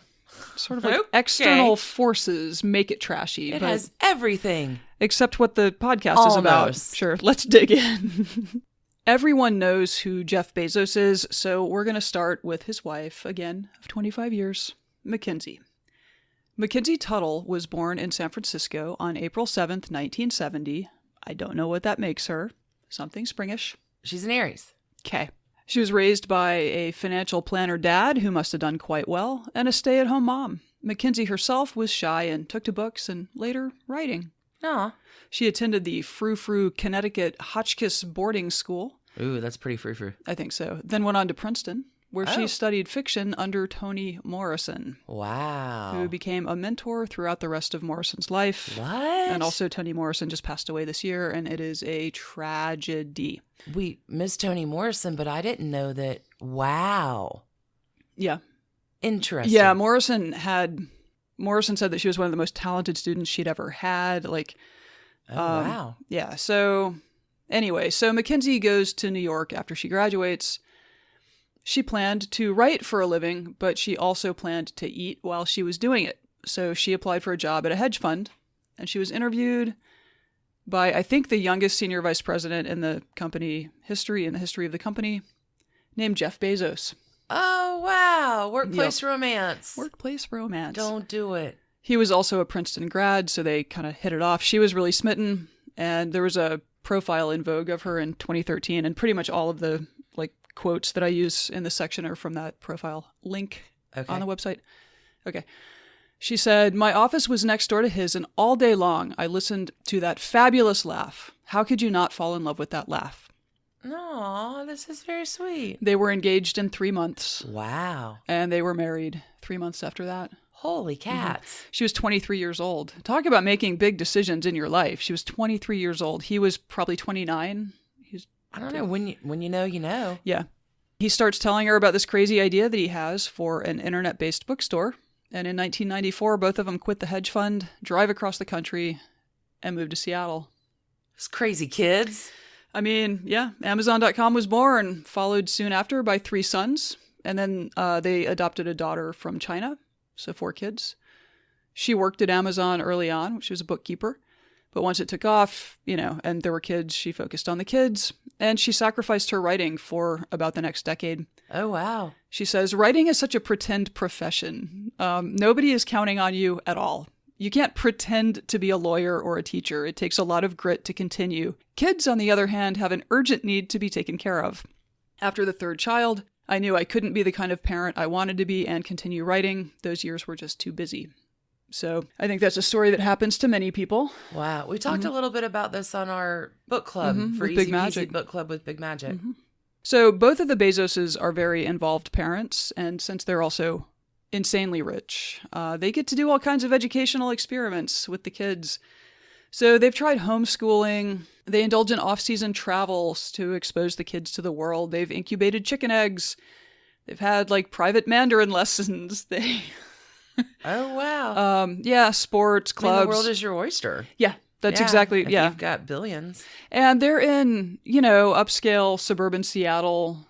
[SPEAKER 1] Sort of external forces make it trashy.
[SPEAKER 2] It has everything.
[SPEAKER 1] Except what the podcast is about. Sure, let's dig in.
[SPEAKER 3] Everyone knows who Jeff Bezos is, so we're going to start with his wife, again, of 25 years, MacKenzie. MacKenzie Tuttle was born in San Francisco on April 7th, 1970. I don't know what that makes her. Something springish.
[SPEAKER 2] She's an Aries.
[SPEAKER 3] Okay. She was raised by a financial planner dad who must have done quite well, and a stay-at-home mom. MacKenzie herself was shy and took to books and later writing.
[SPEAKER 2] Aw.
[SPEAKER 3] She attended the Frou-Frou, Connecticut Hotchkiss boarding school.
[SPEAKER 2] Ooh, that's pretty frou-frou.
[SPEAKER 3] I think so. Then went on to Princeton, where she studied fiction under Toni Morrison.
[SPEAKER 2] Wow.
[SPEAKER 3] Who became a mentor throughout the rest of Morrison's life.
[SPEAKER 2] What?
[SPEAKER 3] And also Toni Morrison just passed away this year, and it is a tragedy.
[SPEAKER 2] We miss Toni Morrison, but I didn't know that. Wow.
[SPEAKER 3] Yeah.
[SPEAKER 2] Interesting.
[SPEAKER 3] Yeah, Morrison said that she was one of the most talented students she'd ever had.
[SPEAKER 2] Wow.
[SPEAKER 3] Yeah. So anyway, MacKenzie goes to New York after she graduates. She planned to write for a living, but she also planned to eat while she was doing it. So she applied for a job at a hedge fund, and she was interviewed by, I think, the youngest senior vice president in the company history, of the company, named Jeff Bezos.
[SPEAKER 2] Oh, wow. Workplace romance.
[SPEAKER 3] Workplace romance.
[SPEAKER 2] Don't do it.
[SPEAKER 3] He was also a Princeton grad, so they kind of hit it off. She was really smitten, and there was a profile in Vogue of her in 2013, and pretty much all of the quotes that I use in this section are from that profile link on the website. Okay. She said, "My office was next door to his, and all day long I listened to that fabulous laugh. How could you not fall in love with that laugh?"
[SPEAKER 2] No, this is very sweet.
[SPEAKER 3] They were engaged in 3 months.
[SPEAKER 2] Wow.
[SPEAKER 3] And they were married 3 months after that.
[SPEAKER 2] Holy cats.
[SPEAKER 3] Mm-hmm. She was 23 years old. Talk about making big decisions in your life. She was 23 years old. He was probably 29.
[SPEAKER 2] I don't know. When you know, you know.
[SPEAKER 3] Yeah. He starts telling her about this crazy idea that he has for an internet-based bookstore. And in 1994, both of them quit the hedge fund, drive across the country, and move to Seattle.
[SPEAKER 2] Those crazy kids.
[SPEAKER 3] I mean, yeah. Amazon.com was born, followed soon after by 3 sons. And then they adopted a daughter from China. So 4 kids. She worked at Amazon early on. She was a bookkeeper. But once it took off, and there were kids, she focused on the kids. And she sacrificed her writing for about the next decade.
[SPEAKER 2] Oh, wow.
[SPEAKER 3] She says, "Writing is such a pretend profession. Nobody is counting on you at all. You can't pretend to be a lawyer or a teacher. It takes a lot of grit to continue. Kids, on the other hand, have an urgent need to be taken care of. After the 3rd child, I knew I couldn't be the kind of parent I wanted to be and continue writing. Those years were just too busy." So I think that's a story that happens to many people.
[SPEAKER 2] Wow. We talked a little bit about this on our book club for Easy Peasy Book Club with Big Magic.
[SPEAKER 3] Mm-hmm. So both of the Bezoses are very involved parents. And since they're also insanely rich, they get to do all kinds of educational experiments with the kids. So they've tried homeschooling. They indulge in off-season travels to expose the kids to the world. They've incubated chicken eggs. They've had private Mandarin lessons.
[SPEAKER 2] Oh, wow.
[SPEAKER 3] Yeah, sports, clubs.
[SPEAKER 2] The world is your oyster.
[SPEAKER 3] Yeah, that's exactly, yeah.
[SPEAKER 2] You've got billions.
[SPEAKER 3] And they're in, upscale suburban Seattle,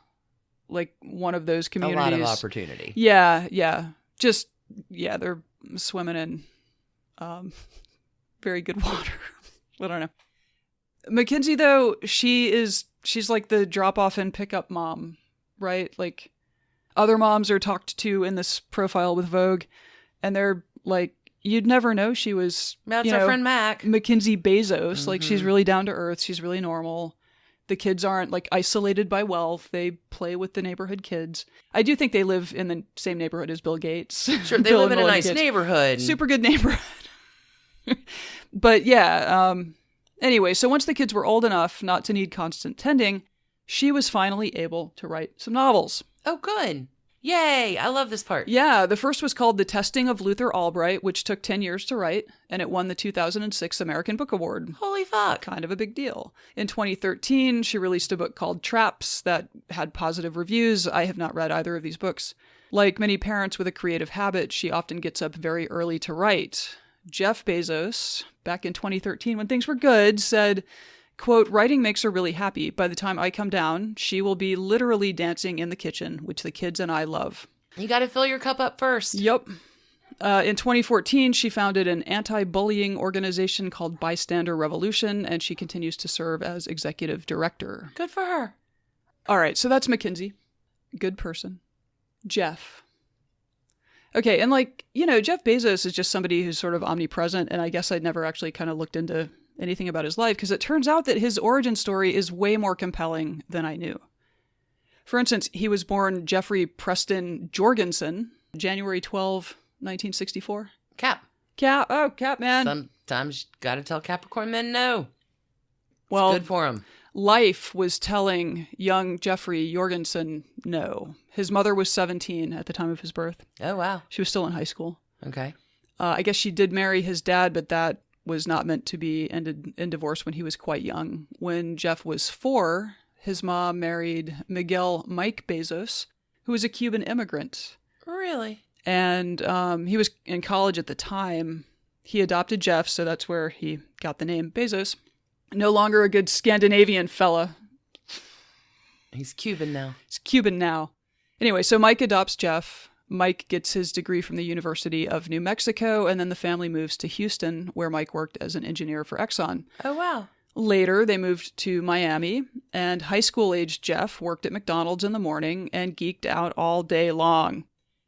[SPEAKER 3] one of those communities.
[SPEAKER 2] A lot of opportunity.
[SPEAKER 3] Yeah. They're swimming in very good water. I don't know. MacKenzie, though, she's like the drop-off and pick-up mom, right? Other moms are talked to in this profile with Vogue, and they're you'd never know she was,
[SPEAKER 2] that's our friend Mac.
[SPEAKER 3] MacKenzie Bezos. Mm-hmm. She's really down to earth. She's really normal. The kids aren't isolated by wealth. They play with the neighborhood kids. I do think they live in the same neighborhood as Bill Gates.
[SPEAKER 2] Sure, they live in a nice neighborhood.
[SPEAKER 3] Super good neighborhood. But yeah, anyway, so once the kids were old enough not to need constant tending, she was finally able to write some novels.
[SPEAKER 2] Oh, good. Yay. I love this part.
[SPEAKER 3] Yeah. The first was called The Testing of Luther Albright, which took 10 years to write, and it won the 2006 American Book Award.
[SPEAKER 2] Holy fuck.
[SPEAKER 3] Kind of a big deal. In 2013, she released a book called Traps that had positive reviews. I have not read either of these books. Like many parents with a creative habit, she often gets up very early to write. Jeff Bezos, back in 2013 when things were good, said, quote, "Writing makes her really happy. By the time I come down, she will be literally dancing in the kitchen, which the kids and I love."
[SPEAKER 2] You got to fill your cup up first.
[SPEAKER 3] Yep. In 2014, she founded an anti-bullying organization called Bystander Revolution, and she continues to serve as executive director.
[SPEAKER 2] Good for her.
[SPEAKER 3] All right, so that's MacKenzie. Good person. Jeff. Okay, and Jeff Bezos is just somebody who's sort of omnipresent, and I guess I'd never actually kind of looked into anything about his life, because it turns out that his origin story is way more compelling than I knew. For instance, he was born Jeffrey Preston Jorgensen, January 12, 1964.
[SPEAKER 2] Cap.
[SPEAKER 3] Oh, Cap, man.
[SPEAKER 2] Sometimes you gotta tell Capricorn men no.
[SPEAKER 3] Well,
[SPEAKER 2] it's good for him.
[SPEAKER 3] Life was telling young Jeffrey Jorgensen no. His mother was 17 at the time of his birth.
[SPEAKER 2] Oh, wow.
[SPEAKER 3] She was still in high school.
[SPEAKER 2] Okay.
[SPEAKER 3] I guess she did marry his dad, but that was not meant to be ended in divorce when he was quite young. When Jeff was 4, his mom married Miguel Mike Bezos, who was a Cuban immigrant.
[SPEAKER 2] Really?
[SPEAKER 3] And he was in college at the time. He adopted Jeff, so that's where he got the name Bezos. No longer a good Scandinavian fella.
[SPEAKER 2] He's Cuban now.
[SPEAKER 3] He's Cuban now. Anyway, so Mike adopts Jeff. Mike gets his degree from the University of New Mexico, and then the family moves to Houston, where Mike worked as an engineer for Exxon.
[SPEAKER 2] Oh, wow.
[SPEAKER 3] Later, they moved to Miami, and high school-aged Jeff worked at McDonald's in the morning and geeked out all day long.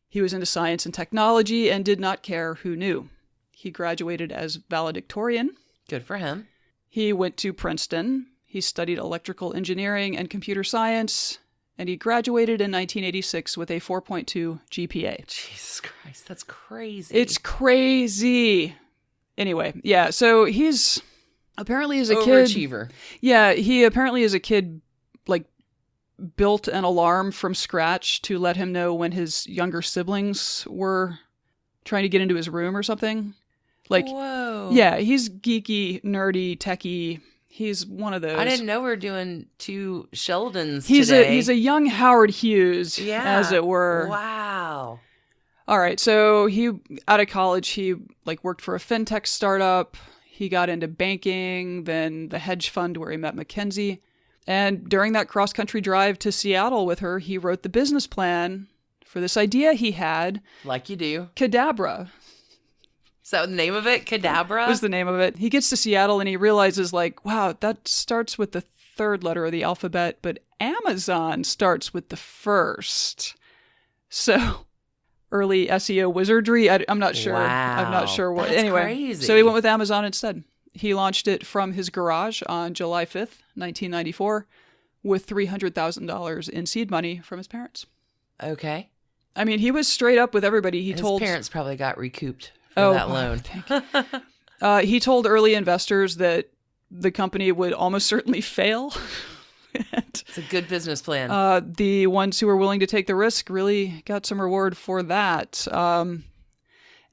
[SPEAKER 3] He was into science and technology and did not care who knew. He graduated as valedictorian.
[SPEAKER 2] Good for him.
[SPEAKER 3] He went to Princeton. He studied electrical engineering and computer science, and he graduated in 1986 with a 4.2 GPA.
[SPEAKER 2] Jesus Christ, that's crazy.
[SPEAKER 3] It's crazy. Anyway, yeah, so he's apparently as a kid...
[SPEAKER 2] Overachiever.
[SPEAKER 3] Yeah, he apparently as a kid, built an alarm from scratch to let him know when his younger siblings were trying to get into his room or something.
[SPEAKER 2] Whoa.
[SPEAKER 3] Yeah, he's geeky, nerdy, techie. He's one of those.
[SPEAKER 2] I didn't know we were doing 2 Sheldons today.
[SPEAKER 3] He's a young Howard Hughes, as it were.
[SPEAKER 2] Wow.
[SPEAKER 3] All right, so he, out of college, he worked for a fintech startup. He got into banking, then the hedge fund where he met MacKenzie. And during that cross-country drive to Seattle with her, he wrote the business plan for this idea he had.
[SPEAKER 2] Like you do.
[SPEAKER 3] Cadabra.
[SPEAKER 2] Is that the name of it? Cadabra?
[SPEAKER 3] Was the name of it. He gets to Seattle and he realizes wow, that starts with the 3rd letter of the alphabet, but Amazon starts with the 1st. So early SEO wizardry. I'm not sure.
[SPEAKER 2] Wow.
[SPEAKER 3] I'm not sure what.
[SPEAKER 2] That's
[SPEAKER 3] anyway,
[SPEAKER 2] crazy.
[SPEAKER 3] So he went with Amazon instead. He launched it from his garage on July 5th, 1994, with $300,000 in seed money from his parents.
[SPEAKER 2] Okay.
[SPEAKER 3] I mean, he was straight up with everybody. His
[SPEAKER 2] parents probably got recouped for that loan.
[SPEAKER 3] He told early investors that the company would almost certainly fail.
[SPEAKER 2] It's a good business plan.
[SPEAKER 3] The ones who were willing to take the risk really got some reward for that.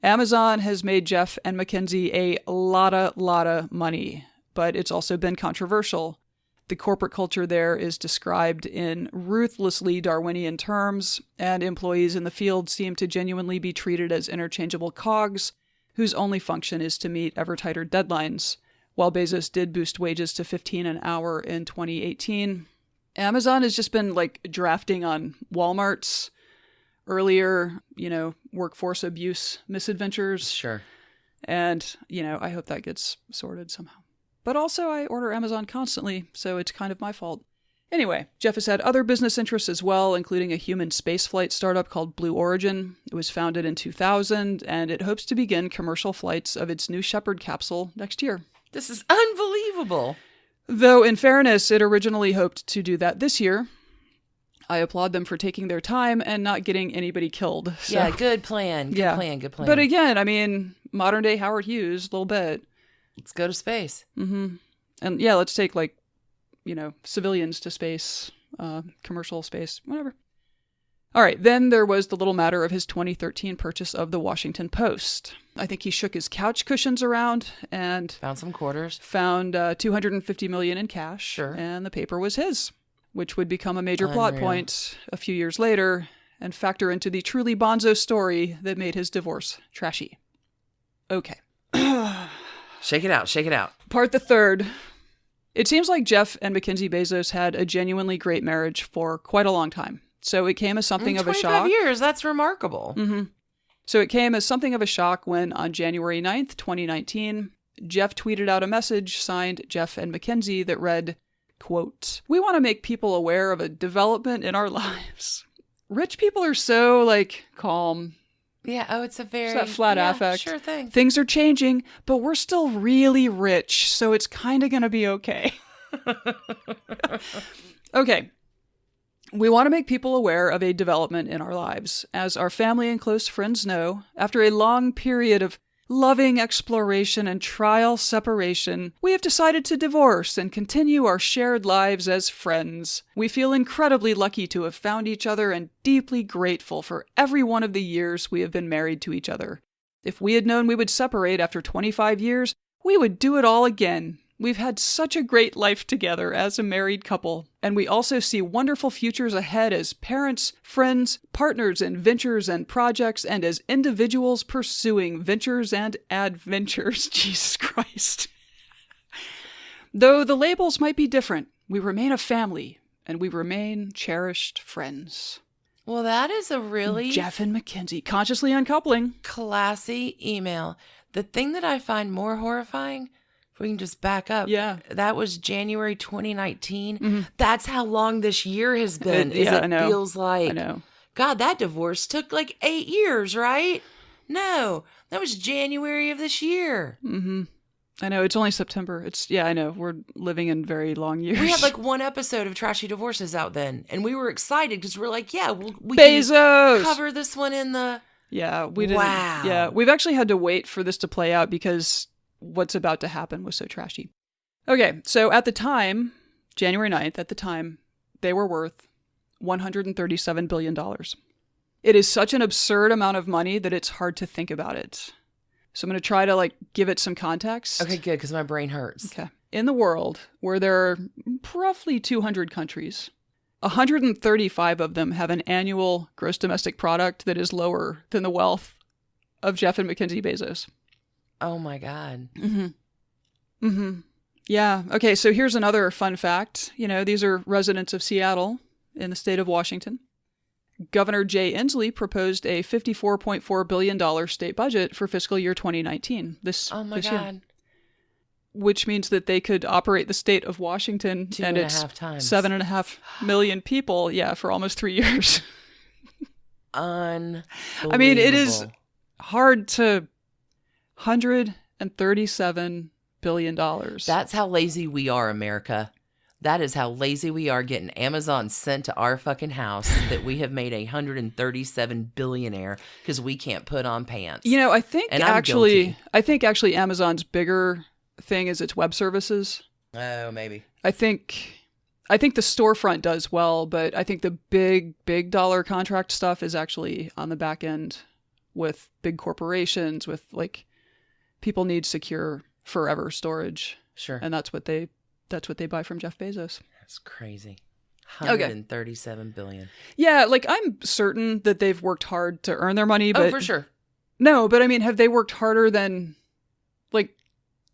[SPEAKER 3] Amazon has made Jeff and MacKenzie a lot of money, but it's also been controversial. The corporate culture there is described in ruthlessly Darwinian terms, and employees in the field seem to genuinely be treated as interchangeable cogs whose only function is to meet ever tighter deadlines. While Bezos did boost wages to $15 an hour in 2018, Amazon has just been drafting on Walmart's earlier, workforce abuse misadventures.
[SPEAKER 2] Sure.
[SPEAKER 3] And, I hope that gets sorted somehow. But also I order Amazon constantly, so it's kind of my fault. Anyway, Jeff has had other business interests as well, including a human spaceflight startup called Blue Origin. It was founded in 2000, and it hopes to begin commercial flights of its New Shepard capsule next year.
[SPEAKER 2] This is unbelievable.
[SPEAKER 3] Though, in fairness, it originally hoped to do that this year. I applaud them for taking their time and not getting anybody killed. So.
[SPEAKER 2] Yeah, good plan. Good plan.
[SPEAKER 3] But again, I mean, modern day Howard Hughes, a little bit.
[SPEAKER 2] Let's go to space.
[SPEAKER 3] Mm-hmm. And yeah, let's take civilians to space, commercial space, whatever. All right, then there was the little matter of his 2013 purchase of the Washington Post. I think he shook his couch cushions around and
[SPEAKER 2] found some quarters.
[SPEAKER 3] Found $250 million in cash.
[SPEAKER 2] Sure.
[SPEAKER 3] And the paper was his, which would become a major plot point a few years later and factor into the truly bonzo story that made his divorce trashy. Okay.
[SPEAKER 2] Shake it out. Shake it out.
[SPEAKER 3] Part the third. It seems like Jeff and MacKenzie Bezos had a genuinely great marriage for quite a long time. So it came as something of a shock.
[SPEAKER 2] 25 years, that's remarkable.
[SPEAKER 3] Mm-hmm. So it came as something of a shock when, on January 9th, 2019, Jeff tweeted out a message signed Jeff and MacKenzie that read, Quote, "We want to make people aware of a development in our lives." Rich people are so, like, calm.
[SPEAKER 2] Yeah, oh, it's
[SPEAKER 3] that flat affect.
[SPEAKER 2] Sure thing.
[SPEAKER 3] Things are changing, but we're still really rich, so it's kind of going to be okay. Okay. We want to make people aware of a development in our lives. As our family and close friends know, after a long period of loving exploration and trial separation, we have decided to divorce and continue our shared lives as friends. We feel incredibly lucky to have found each other and deeply grateful for every one of the years we have been married to each other. If we had known we would separate after 25 years, we would do it all again. We've had such a great life together as a married couple, and we also see wonderful futures ahead as parents, friends, partners in ventures and projects, and as individuals pursuing ventures and adventures. Jesus Christ. Though the labels might be different, we remain a family, and we remain cherished friends.
[SPEAKER 2] Well, that is a really...
[SPEAKER 3] Jeff and MacKenzie, consciously uncoupling.
[SPEAKER 2] Classy email. The thing that I find more horrifying... We can just back up.
[SPEAKER 3] Yeah.
[SPEAKER 2] That was January 2019.
[SPEAKER 3] Mm-hmm.
[SPEAKER 2] That's how long this year has been.
[SPEAKER 3] I know.
[SPEAKER 2] Feels like.
[SPEAKER 3] I know.
[SPEAKER 2] God, that divorce took like 8 years, right? No, that was January of this year.
[SPEAKER 3] Mm-hmm. I know. It's only September. I know. We're living in very long years.
[SPEAKER 2] We had like one episode of Trashy Divorces out then, and we were excited because we're like, yeah, we
[SPEAKER 3] Bezos!
[SPEAKER 2] Can cover this one in the...
[SPEAKER 3] Yeah, we didn't.
[SPEAKER 2] Wow.
[SPEAKER 3] Yeah, we've actually had to wait for this to play out because... what's about to happen was so trashy. Okay, so at the time, January 9th, at the time, they were worth $137 billion. It is such an absurd amount of money that it's hard to think about it. So I'm going to try to give it some context.
[SPEAKER 2] Okay, good, because my brain hurts.
[SPEAKER 3] Okay. In the world, where there are roughly 200 countries, 135 of them have an annual gross domestic product that is lower than the wealth of Jeff and MacKenzie Bezos.
[SPEAKER 2] Oh my God.
[SPEAKER 3] Mm-hmm. Mm-hmm. Yeah. Okay, so here's another fun fact. These are residents of Seattle in the state of Washington. Governor Jay Inslee proposed a $54.4 billion state budget for fiscal year 2019.
[SPEAKER 2] Oh my God.
[SPEAKER 3] Year, which means that they could operate the state of Washington and its 7.5 million people, for almost 3 years.
[SPEAKER 2] Unbelievable.
[SPEAKER 3] I mean, it is hard to... $137 billion.
[SPEAKER 2] That's how lazy we are, America. That is how lazy we are getting Amazon sent to our fucking house that we have made a 137 billionaire because we can't put on pants.
[SPEAKER 3] I think actually Amazon's bigger thing is its web services.
[SPEAKER 2] Oh, maybe.
[SPEAKER 3] I think the storefront does well, but I think the big dollar contract stuff is actually on the back end with big corporations with people need secure forever storage.
[SPEAKER 2] Sure.
[SPEAKER 3] And that's what they buy from Jeff Bezos.
[SPEAKER 2] That's crazy. 137 billion.
[SPEAKER 3] Yeah, I'm certain that they've worked hard to earn their money, but
[SPEAKER 2] for sure.
[SPEAKER 3] No, but I mean, have they worked harder than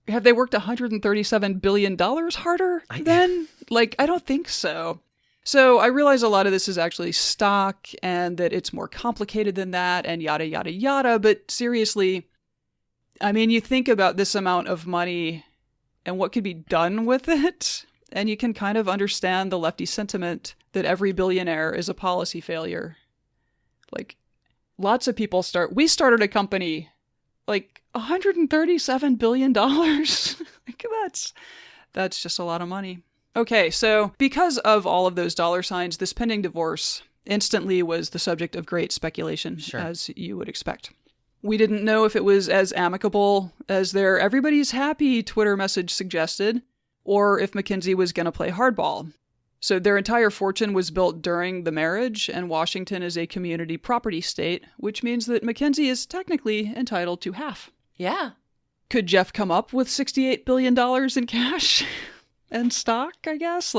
[SPEAKER 3] have they worked $137 billion harder than? I don't think so. So I realize a lot of this is actually stock and that it's more complicated than that and yada, yada, yada. But seriously, I mean, you think about this amount of money and what could be done with it, and you can kind of understand the lefty sentiment that every billionaire is a policy failure. Lots of people we started a company, $137 billion. That's just a lot of money. Okay, so because of all of those dollar signs, this pending divorce instantly was the subject of great speculation, as you would expect. We didn't know if it was as amicable as their everybody's happy Twitter message suggested, or if MacKenzie was going to play hardball. So their entire fortune was built during the marriage, and Washington is a community property state, which means that MacKenzie is technically entitled to half.
[SPEAKER 2] Yeah.
[SPEAKER 3] Could Jeff come up with $68 billion in cash and stock, I guess?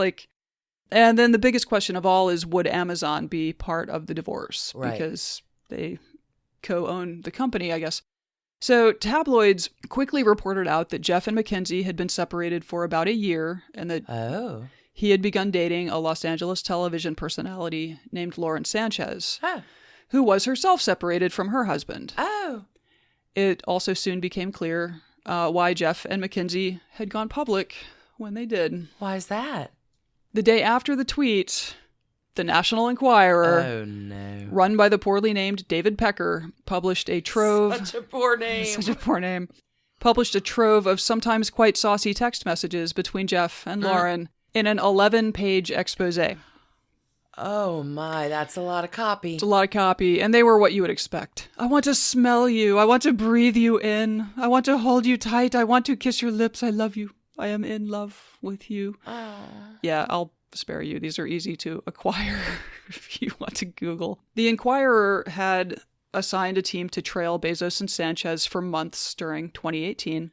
[SPEAKER 3] And then the biggest question of all is, would Amazon be part of the divorce?
[SPEAKER 2] Right.
[SPEAKER 3] Because they co-own the company, I guess. So tabloids quickly reported out that Jeff and MacKenzie had been separated for about a year and that he had begun dating a Los Angeles television personality named Lauren Sanchez, who was herself separated from her husband.
[SPEAKER 2] Oh.
[SPEAKER 3] It also soon became clear why Jeff and MacKenzie had gone public when they did.
[SPEAKER 2] Why is that?
[SPEAKER 3] The day after the tweet, the National Enquirer, run by the poorly named David Pecker, published a trove...
[SPEAKER 2] Such a poor name.
[SPEAKER 3] Published a trove of sometimes quite saucy text messages between Jeff and Lauren in an 11-page expose.
[SPEAKER 2] Oh my, that's a lot of copy.
[SPEAKER 3] It's a lot of copy, and they were what you would expect. I want to smell you. I want to breathe you in. I want to hold you tight. I want to kiss your lips. I love you. I am in love with you. Yeah, I'll spare you. These are easy to acquire if you want to Google. The Enquirer had assigned a team to trail Bezos and Sanchez for months during 2018,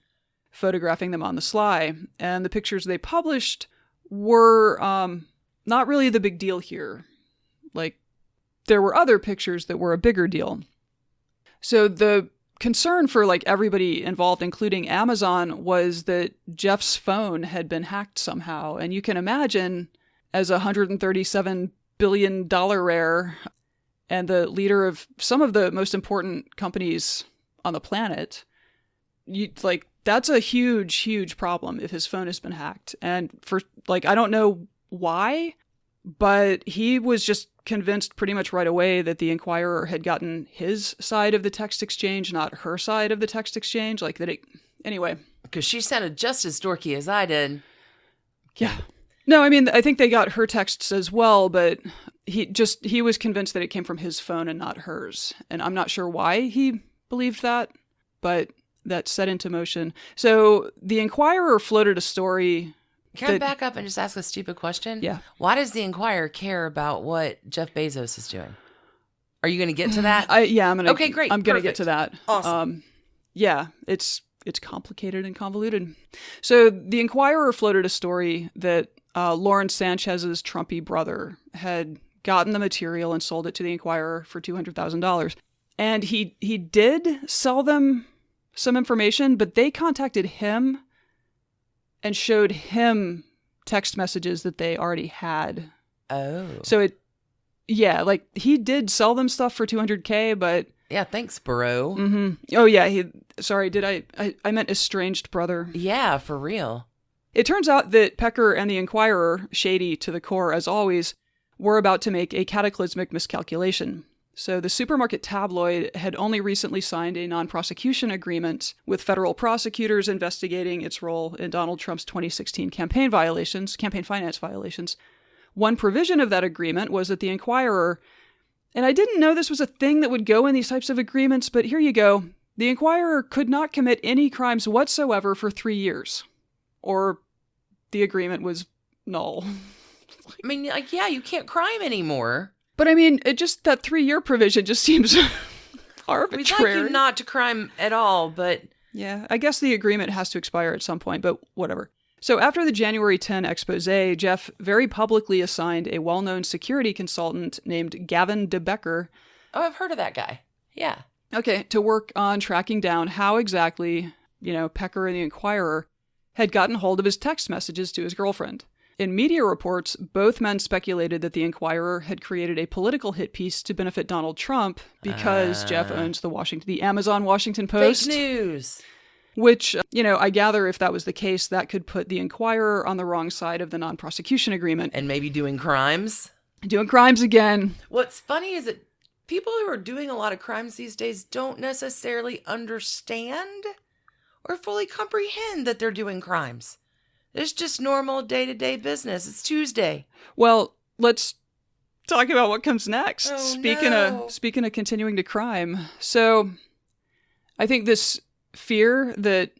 [SPEAKER 3] photographing them on the sly. And the pictures they published were not really the big deal here. Like, there were other pictures that were a bigger deal. So the concern for like everybody involved, including Amazon, was that Jeff's phone had been hacked somehow. And you can imagine, as a $137 billion rare and the leader of some of the most important companies on the planet, that's a huge, huge problem if his phone has been hacked. And for I don't know why, but he was just convinced pretty much right away that the Enquirer had gotten his side of the text exchange, not her side of the text exchange. Anyway.
[SPEAKER 2] Because she sounded just as dorky as I did.
[SPEAKER 3] Yeah. No, I mean, I think they got her texts as well, but he was convinced that it came from his phone and not hers. And I'm not sure why he believed that, but that set into motion. So the Enquirer floated a story.
[SPEAKER 2] Can I back up and just ask a stupid question?
[SPEAKER 3] Yeah.
[SPEAKER 2] Why does the Enquirer care about what Jeff Bezos is doing? Are you going to get to that?
[SPEAKER 3] Yeah, I'm going to.
[SPEAKER 2] Okay, great.
[SPEAKER 3] I'm going to get to that.
[SPEAKER 2] Awesome.
[SPEAKER 3] Yeah, it's complicated and convoluted. So the Enquirer floated a story that Lauren Sanchez's Trumpy brother had gotten the material and sold it to the Enquirer for $200,000. And he did sell them some information, but they contacted him and showed him text messages that they already had.
[SPEAKER 2] Oh.
[SPEAKER 3] So he did sell them stuff for $200K, but...
[SPEAKER 2] Yeah, thanks, bro.
[SPEAKER 3] Mm-hmm. Oh, yeah. Sorry, did I meant estranged brother.
[SPEAKER 2] Yeah, for real.
[SPEAKER 3] It turns out that Pecker and the Enquirer, shady to the core as always, were about to make a cataclysmic miscalculation. So the supermarket tabloid had only recently signed a non-prosecution agreement with federal prosecutors investigating its role in Donald Trump's 2016 campaign finance violations. One provision of that agreement was that the Enquirer, and I didn't know this was a thing that would go in these types of agreements, but here you go. The Enquirer could not commit any crimes whatsoever for 3 years, or the agreement was null.
[SPEAKER 2] I mean, you can't crime anymore.
[SPEAKER 3] But I mean, that 3-year provision just seems arbitrary.
[SPEAKER 2] We'd like you not to crime at all, but...
[SPEAKER 3] Yeah, I guess the agreement has to expire at some point, but whatever. So after the January 10 expose, Jeff very publicly assigned a well-known security consultant named Gavin DeBecker.
[SPEAKER 2] Oh, I've heard of that guy. Yeah.
[SPEAKER 3] Okay, to work on tracking down how exactly, Pecker and the Enquirer had gotten hold of his text messages to his girlfriend. In media reports, both men speculated that the Enquirer had created a political hit piece to benefit Donald Trump because Jeff owns the Amazon Washington Post.
[SPEAKER 2] Fake news.
[SPEAKER 3] Which, I gather if that was the case, that could put the Enquirer on the wrong side of the non-prosecution agreement.
[SPEAKER 2] And maybe doing crimes.
[SPEAKER 3] Doing crimes again.
[SPEAKER 2] What's funny is that people who are doing a lot of crimes these days don't necessarily understand or fully comprehend that they're doing crimes. It's just normal day-to-day business. It's Tuesday.
[SPEAKER 3] Well, let's talk about what comes next.
[SPEAKER 2] Oh,
[SPEAKER 3] Speaking of continuing to crime. So, I think this fear that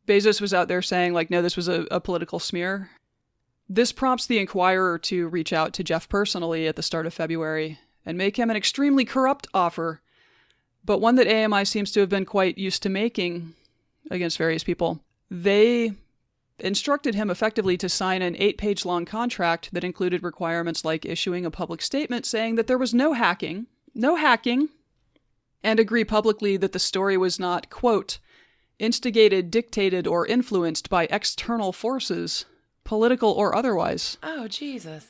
[SPEAKER 3] Bezos was out there saying, no, this was a political smear. This prompts the Enquirer to reach out to Jeff personally at the start of February and make him an extremely corrupt offer, but one that AMI seems to have been quite used to making against various people. They instructed him effectively to sign an 8-page long contract that included requirements like issuing a public statement saying that there was no hacking, and agree publicly that the story was not, quote, instigated, dictated, or influenced by external forces, political or otherwise.
[SPEAKER 2] Oh, Jesus.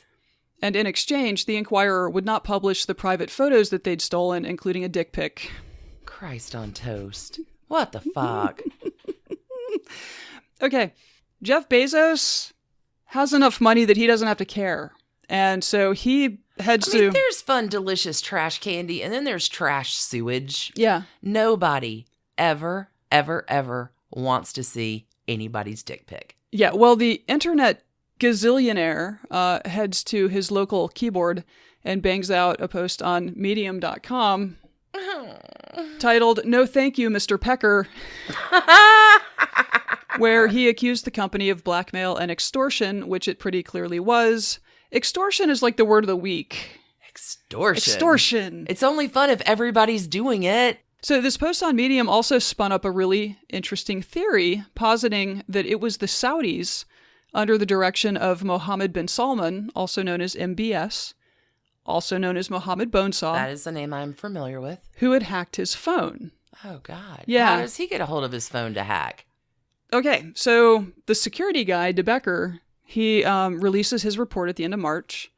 [SPEAKER 3] And in exchange, the Enquirer would not publish the private photos that they'd stolen, including a dick pic.
[SPEAKER 2] Christ on toast. What the fuck?
[SPEAKER 3] Okay. Jeff Bezos has enough money that he doesn't have to care. And so he heads to...
[SPEAKER 2] there's fun, delicious trash candy, and then there's trash sewage.
[SPEAKER 3] Yeah.
[SPEAKER 2] Nobody ever, ever, ever wants to see anybody's dick pic.
[SPEAKER 3] Yeah, well, the internet gazillionaire heads to his local keyboard and bangs out a post on medium.com titled, "No Thank You, Mr. Pecker," where he accused the company of blackmail and extortion, which it pretty clearly was. Extortion is like the word of the week. Extortion. It's
[SPEAKER 2] only fun if everybody's doing it.
[SPEAKER 3] So this post on Medium also spun up a really interesting theory, positing that it was the Saudis, under the direction of Mohammed bin Salman, also known as MBS, also known as Mohammed Bonesaw.
[SPEAKER 2] That is the name I'm familiar with.
[SPEAKER 3] Who had hacked his phone.
[SPEAKER 2] Oh, God.
[SPEAKER 3] Yeah.
[SPEAKER 2] How does he get a hold of his phone to hack?
[SPEAKER 3] Okay, so the security guy, DeBecker, he releases his report at the end of March.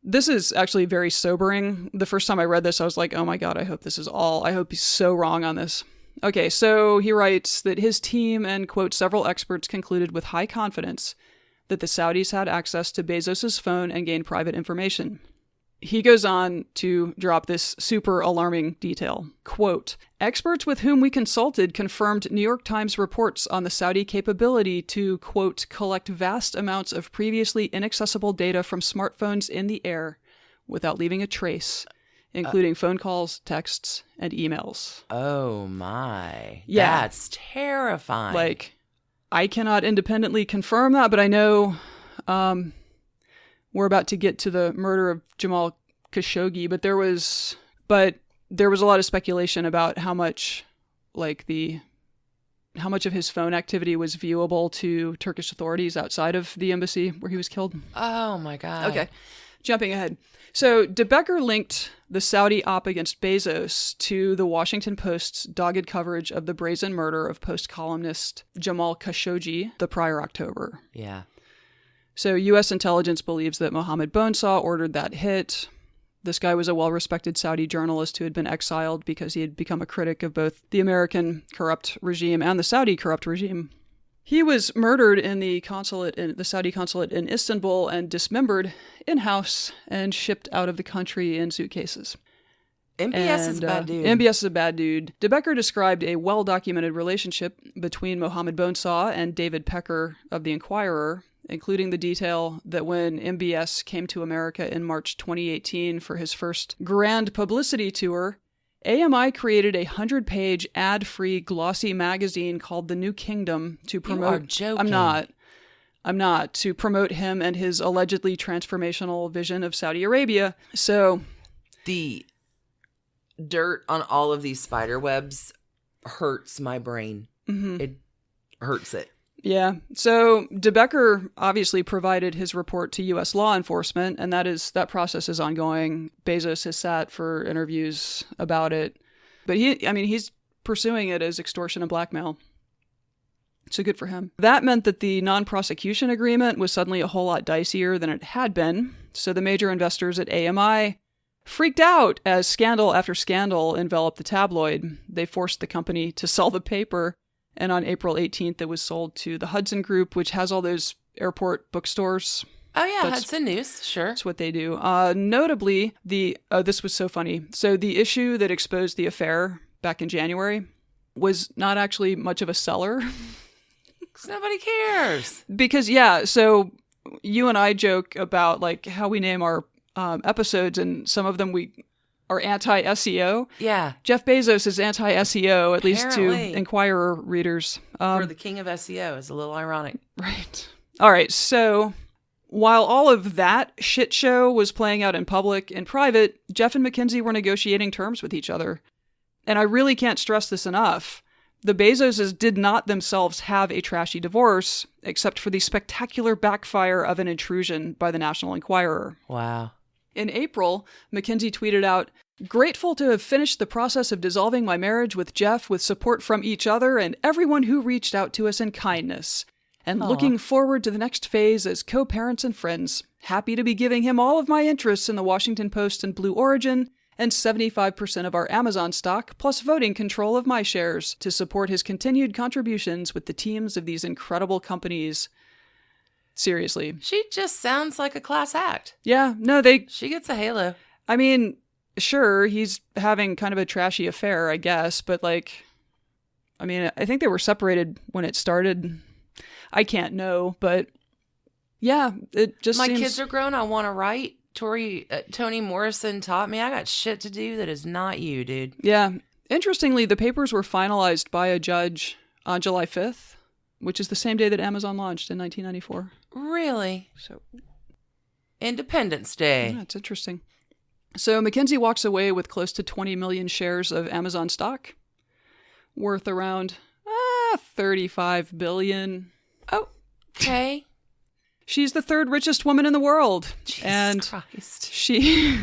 [SPEAKER 3] This is actually very sobering. The first time I read this, I was like, oh my God, I hope this is all. I hope he's so wrong on this. Okay, so he writes that his team and, quote, several experts concluded with high confidence that the Saudis had access to Bezos' phone and gained private information. He goes on to drop this super alarming detail. Quote, experts with whom we consulted confirmed New York Times reports on the Saudi capability to, quote, collect vast amounts of previously inaccessible data from smartphones in the air without leaving a trace, including phone calls, texts, and emails.
[SPEAKER 2] Oh my.
[SPEAKER 3] Yeah.
[SPEAKER 2] That's terrifying.
[SPEAKER 3] Like, I cannot independently confirm that, but I know we're about to get to the murder of Jamal Khashoggi, but there was a lot of speculation about how much of his phone activity was viewable to Turkish authorities outside of the embassy where he was killed.
[SPEAKER 2] Oh my God.
[SPEAKER 3] Okay. Jumping ahead. So DeBecker linked the Saudi op against Bezos to the Washington Post's dogged coverage of the brazen murder of Post columnist Jamal Khashoggi the prior October.
[SPEAKER 2] Yeah.
[SPEAKER 3] So U.S. intelligence believes that Mohammed Bonesaw ordered that hit. This guy was a well-respected Saudi journalist who had been exiled because he had become a critic of both the American corrupt regime and the Saudi corrupt regime. He was murdered in the Saudi consulate in Istanbul and dismembered in-house and shipped out of the country in suitcases.
[SPEAKER 2] MBS is a bad dude.
[SPEAKER 3] MBS is a bad dude. DeBecker described a well-documented relationship between Mohammed Bonesaw and David Pecker of The Inquirer, including the detail that when MBS came to America in March 2018 for his first grand publicity tour, AMI created a 100-page ad-free glossy magazine called The New Kingdom to promote...
[SPEAKER 2] You are joking.
[SPEAKER 3] I'm not. To promote him and his allegedly transformational vision of Saudi Arabia. So...
[SPEAKER 2] The dirt on all of these spider webs hurts my brain. Mm-hmm. It hurts it.
[SPEAKER 3] Yeah. So DeBecker obviously provided his report to U.S. law enforcement, and that process is ongoing. Bezos has sat for interviews about it. But he's pursuing it as extortion and blackmail. So good for him. That meant that the non-prosecution agreement was suddenly a whole lot dicier than it had been. So the major investors at AMI freaked out as scandal after scandal enveloped the tabloid. They forced the company to sell the paper. And on April 18th, it was sold to the Hudson Group, which has all those airport bookstores.
[SPEAKER 2] Oh, yeah, Hudson News, sure.
[SPEAKER 3] That's what they do. Notably, this was so funny. So the issue that exposed the affair back in January was not actually much of a seller.
[SPEAKER 2] Because nobody cares.
[SPEAKER 3] Because, yeah, so you and I joke about like how we name our episodes, and some of them we are anti-SEO.
[SPEAKER 2] Yeah.
[SPEAKER 3] Jeff Bezos is anti-SEO, at least to Inquirer readers.
[SPEAKER 2] For the king of SEO is a little ironic.
[SPEAKER 3] Right. All right. So while all of that shit show was playing out in public, in private, Jeff and MacKenzie were negotiating terms with each other. And I really can't stress this enough. The Bezoses did not themselves have a trashy divorce, except for the spectacular backfire of an intrusion by the National Enquirer.
[SPEAKER 2] Wow.
[SPEAKER 3] In April, MacKenzie tweeted out, "Grateful to have finished the process of dissolving my marriage with Jeff with support from each other and everyone who reached out to us in kindness. And looking forward to the next phase as co-parents and friends. Happy to be giving him all of my interests in the Washington Post and Blue Origin and 75% of our Amazon stock plus voting control of my shares to support his continued contributions with the teams of these incredible companies." Seriously.
[SPEAKER 2] She just sounds like a class act.
[SPEAKER 3] Yeah, no,
[SPEAKER 2] She gets a halo.
[SPEAKER 3] I mean, sure, he's having kind of a trashy affair, I guess, but like, I mean, I think they were separated when it started. I can't know, but yeah, it just
[SPEAKER 2] My
[SPEAKER 3] seems...
[SPEAKER 2] kids are grown. I want to write. Toni Morrison taught me I got shit to do that is not you, dude.
[SPEAKER 3] Yeah. Interestingly, the papers were finalized by a judge on July 5th, which is the same day that Amazon launched in 1994.
[SPEAKER 2] Really?
[SPEAKER 3] So,
[SPEAKER 2] Independence Day.
[SPEAKER 3] Yeah, it's interesting. So MacKenzie walks away with close to 20 million shares of Amazon stock, worth around $35 billion.
[SPEAKER 2] Oh, okay.
[SPEAKER 3] She's the third richest woman in the world.
[SPEAKER 2] Jesus Christ.
[SPEAKER 3] She...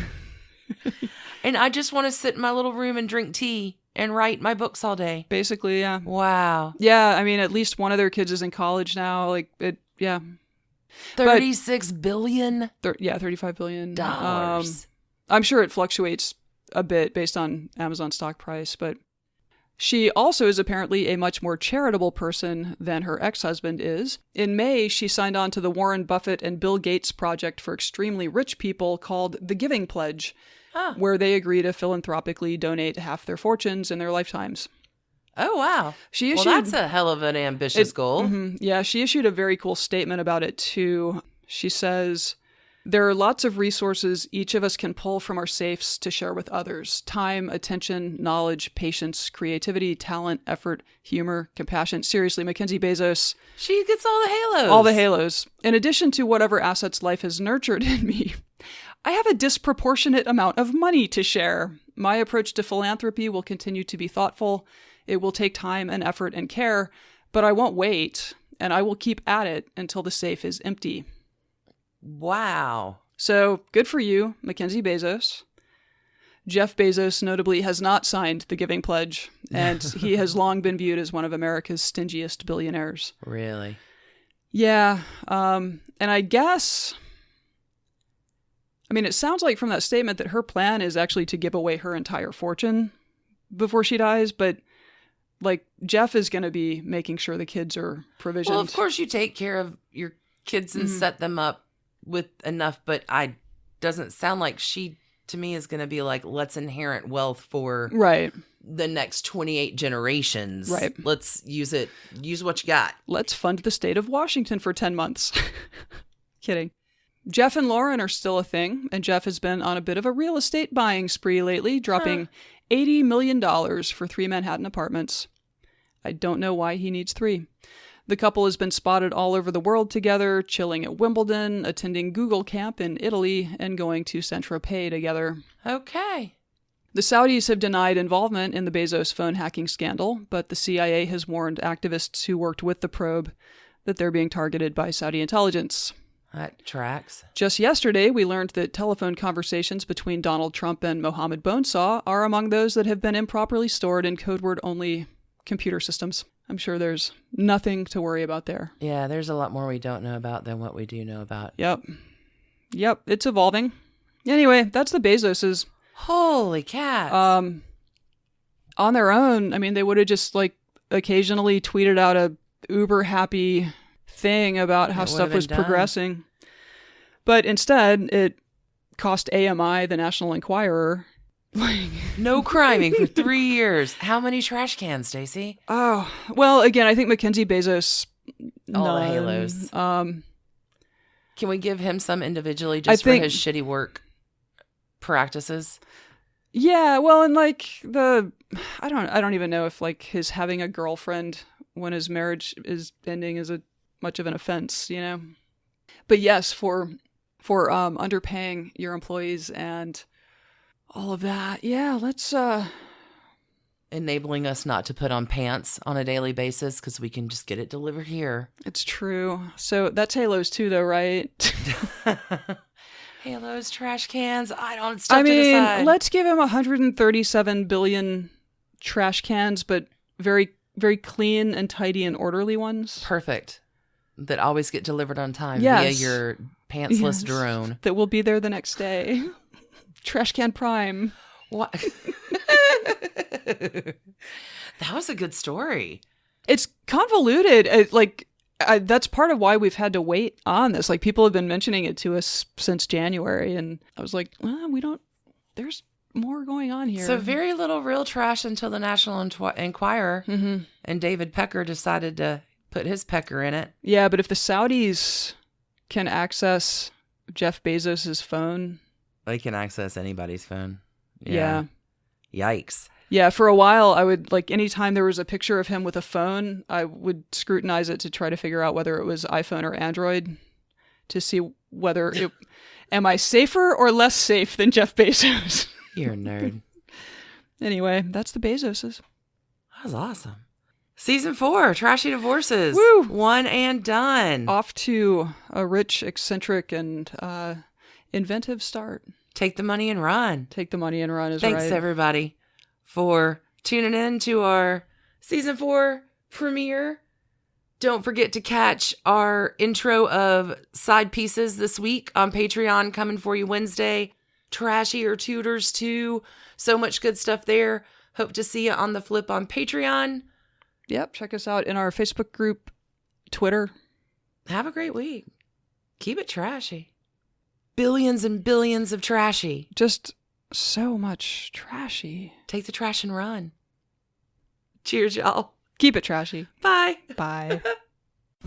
[SPEAKER 2] And I just want to sit in my little room and drink tea and write my books all day.
[SPEAKER 3] Basically, yeah.
[SPEAKER 2] Wow.
[SPEAKER 3] Yeah, I mean, at least one of their kids is in college now. Like, yeah.
[SPEAKER 2] $36 billion?
[SPEAKER 3] Yeah, $35 billion.
[SPEAKER 2] I'm
[SPEAKER 3] sure it fluctuates a bit based on Amazon stock price, but she also is apparently a much more charitable person than her ex-husband is. In May, she signed on to the Warren Buffett and Bill Gates project for extremely rich people called the Giving Pledge, where they agree to philanthropically donate half their fortunes in their lifetimes.
[SPEAKER 2] Oh, wow. Well, that's a hell of an ambitious goal.
[SPEAKER 3] Mm-hmm, yeah, she issued a very cool statement about it, too. She says... There are lots of resources each of us can pull from our safes to share with others. Time, attention, knowledge, patience, creativity, talent, effort, humor, compassion. Seriously, MacKenzie Bezos.
[SPEAKER 2] She gets all the halos.
[SPEAKER 3] All the halos. In addition to whatever assets life has nurtured in me, I have a disproportionate amount of money to share. My approach to philanthropy will continue to be thoughtful. It will take time and effort and care, but I won't wait, and I will keep at it until the safe is empty.
[SPEAKER 2] Wow.
[SPEAKER 3] So, good for you, MacKenzie Bezos. Jeff Bezos, notably, has not signed the Giving Pledge, and he has long been viewed as one of America's stingiest billionaires.
[SPEAKER 2] Really?
[SPEAKER 3] Yeah. And I guess... I mean, it sounds like from that statement that her plan is actually to give away her entire fortune before she dies, but, like, Jeff is going to be making sure the kids are provisioned.
[SPEAKER 2] Well, of course you take care of your kids and set them up with enough, but doesn't sound like she, to me, is going to be like, let's inherit wealth for the next 28 generations.
[SPEAKER 3] Right.
[SPEAKER 2] Let's use what you got.
[SPEAKER 3] Let's fund the state of Washington for 10 months. Kidding. Jeff and Lauren are still a thing, and Jeff has been on a bit of a real estate buying spree lately, dropping $80 million for 3 Manhattan apartments. I don't know why he needs 3. The couple has been spotted all over the world together, chilling at Wimbledon, attending Google Camp in Italy, and going to Saint-Tropez together.
[SPEAKER 2] Okay.
[SPEAKER 3] The Saudis have denied involvement in the Bezos phone hacking scandal, but the CIA has warned activists who worked with the probe that they're being targeted by Saudi intelligence.
[SPEAKER 2] That tracks.
[SPEAKER 3] Just yesterday, we learned that telephone conversations between Donald Trump and Mohammed Bonesaw are among those that have been improperly stored in code word-only computer systems. I'm sure there's nothing to worry about there.
[SPEAKER 2] Yeah, there's a lot more we don't know about than what we do know about.
[SPEAKER 3] Yep, it's evolving. Anyway, that's the Bezoses.
[SPEAKER 2] Holy cats.
[SPEAKER 3] On their own, I mean, they would have just, like, occasionally tweeted out a uber happy thing about how stuff was progressing. But instead, it cost AMI, the National Enquirer,
[SPEAKER 2] no criming for 3 years. How many trash cans, Stacie?
[SPEAKER 3] Oh, well, again, I think MacKenzie Bezos.
[SPEAKER 2] All the halos. Can we give him some individually just for his shitty work practices?
[SPEAKER 3] Yeah, well, and like I don't even know if like his having a girlfriend when his marriage is ending is much of an offense, you know. But yes, for underpaying your employees and all of that. Yeah, let's...
[SPEAKER 2] Enabling us not to put on pants on a daily basis because we can just get it delivered here.
[SPEAKER 3] It's true. So that's halos too, though, right?
[SPEAKER 2] Halos, trash cans. I mean,
[SPEAKER 3] let's give him 137 billion trash cans, but very, very clean and tidy and orderly ones.
[SPEAKER 2] Perfect. That always get delivered on time via your pantsless drone.
[SPEAKER 3] That will be there the next day. Trash Can Prime.
[SPEAKER 2] What? That was a good story.
[SPEAKER 3] It's convoluted. That's part of why we've had to wait on this. Like, people have been mentioning it to us since January, and I was like, there's more going on here.
[SPEAKER 2] So very little real trash until the National Enquirer, and David Pecker decided to put his pecker in it.
[SPEAKER 3] Yeah, but if the Saudis can access Jeff Bezos's phone...
[SPEAKER 2] They can access anybody's phone.
[SPEAKER 3] Yeah.
[SPEAKER 2] Yikes.
[SPEAKER 3] Yeah, for a while, I would, like, anytime there was a picture of him with a phone, I would scrutinize it to try to figure out whether it was iPhone or Android to see whether am I safer or less safe than Jeff Bezos?
[SPEAKER 2] You're a nerd.
[SPEAKER 3] Anyway, that's the Bezoses.
[SPEAKER 2] That was awesome. Season 4, Trashy Divorces.
[SPEAKER 3] Woo!
[SPEAKER 2] One and done.
[SPEAKER 3] Off to a rich, eccentric, and inventive start.
[SPEAKER 2] Take the money and run.
[SPEAKER 3] Take the money and run is right.
[SPEAKER 2] Thanks, everybody, for tuning in to our Season 4 premiere. Don't forget to catch our intro of side pieces this week on Patreon, coming for you Wednesday. Trashier Tutors too. So much good stuff there. Hope to see you on the flip on Patreon.
[SPEAKER 3] Yep, check us out in our Facebook group, Twitter.
[SPEAKER 2] Have a great week. Keep it trashy. Billions and billions of trashy.
[SPEAKER 3] Just so much trashy.
[SPEAKER 2] Take the trash and run. Cheers, y'all.
[SPEAKER 3] Keep it trashy.
[SPEAKER 2] Bye.
[SPEAKER 3] Bye.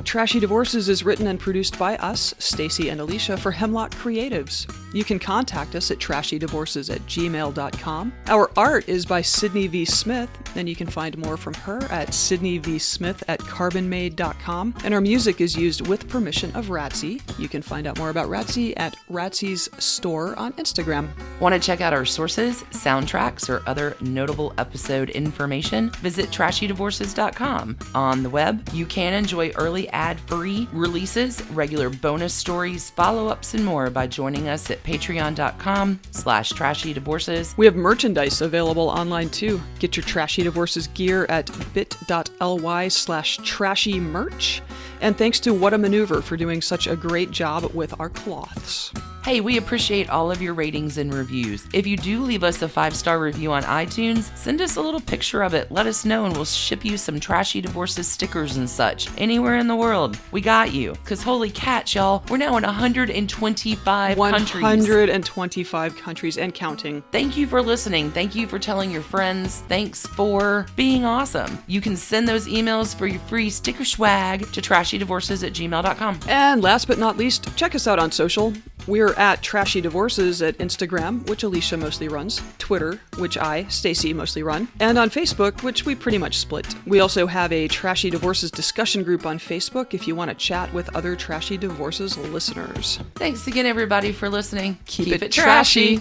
[SPEAKER 3] Trashy Divorces is written and produced by us, Stacie and Alicia, for Hemlock Creatives. You can contact us at trashydivorces@gmail.com. Our art is by Sydney V. Smith, and you can find more from her at sydneyvsmith@carbonmade.com. And our music is used with permission of Ratsy. You can find out more about Ratsy at Ratsy's store on Instagram.
[SPEAKER 2] Want to check out our sources, soundtracks, or other notable episode information? Visit trashydivorces.com. On the web, you can enjoy early ad-free releases, regular bonus stories, follow-ups, and more by joining us at patreon.com/trashydivorces.
[SPEAKER 3] We have merchandise available online too. Get your Trashy Divorces gear at bit.ly/trashymerch. And thanks to What a Maneuver for doing such a great job with our cloths.
[SPEAKER 2] Hey, we appreciate all of your ratings and reviews. If you do leave us a 5-star review on iTunes, send us a little picture of it. Let us know and we'll ship you some Trashy Divorces stickers and such. Anywhere in the world, we got you. Because holy cats, y'all, we're now in 125 countries.
[SPEAKER 3] 125 countries and counting.
[SPEAKER 2] Thank you for listening. Thank you for telling your friends. Thanks for being awesome. You can send those emails for your free sticker swag to trashydivorces@gmail.com.
[SPEAKER 3] And last but not least, check us out on social. We're at Trashy Divorces at Instagram, which Alicia mostly runs, Twitter, which I, Stacie, mostly run, and on Facebook, which we pretty much split. We also have a Trashy Divorces discussion group on Facebook if you want to chat with other Trashy Divorces listeners.
[SPEAKER 2] Thanks again, everybody, for listening.
[SPEAKER 3] Keep it trashy.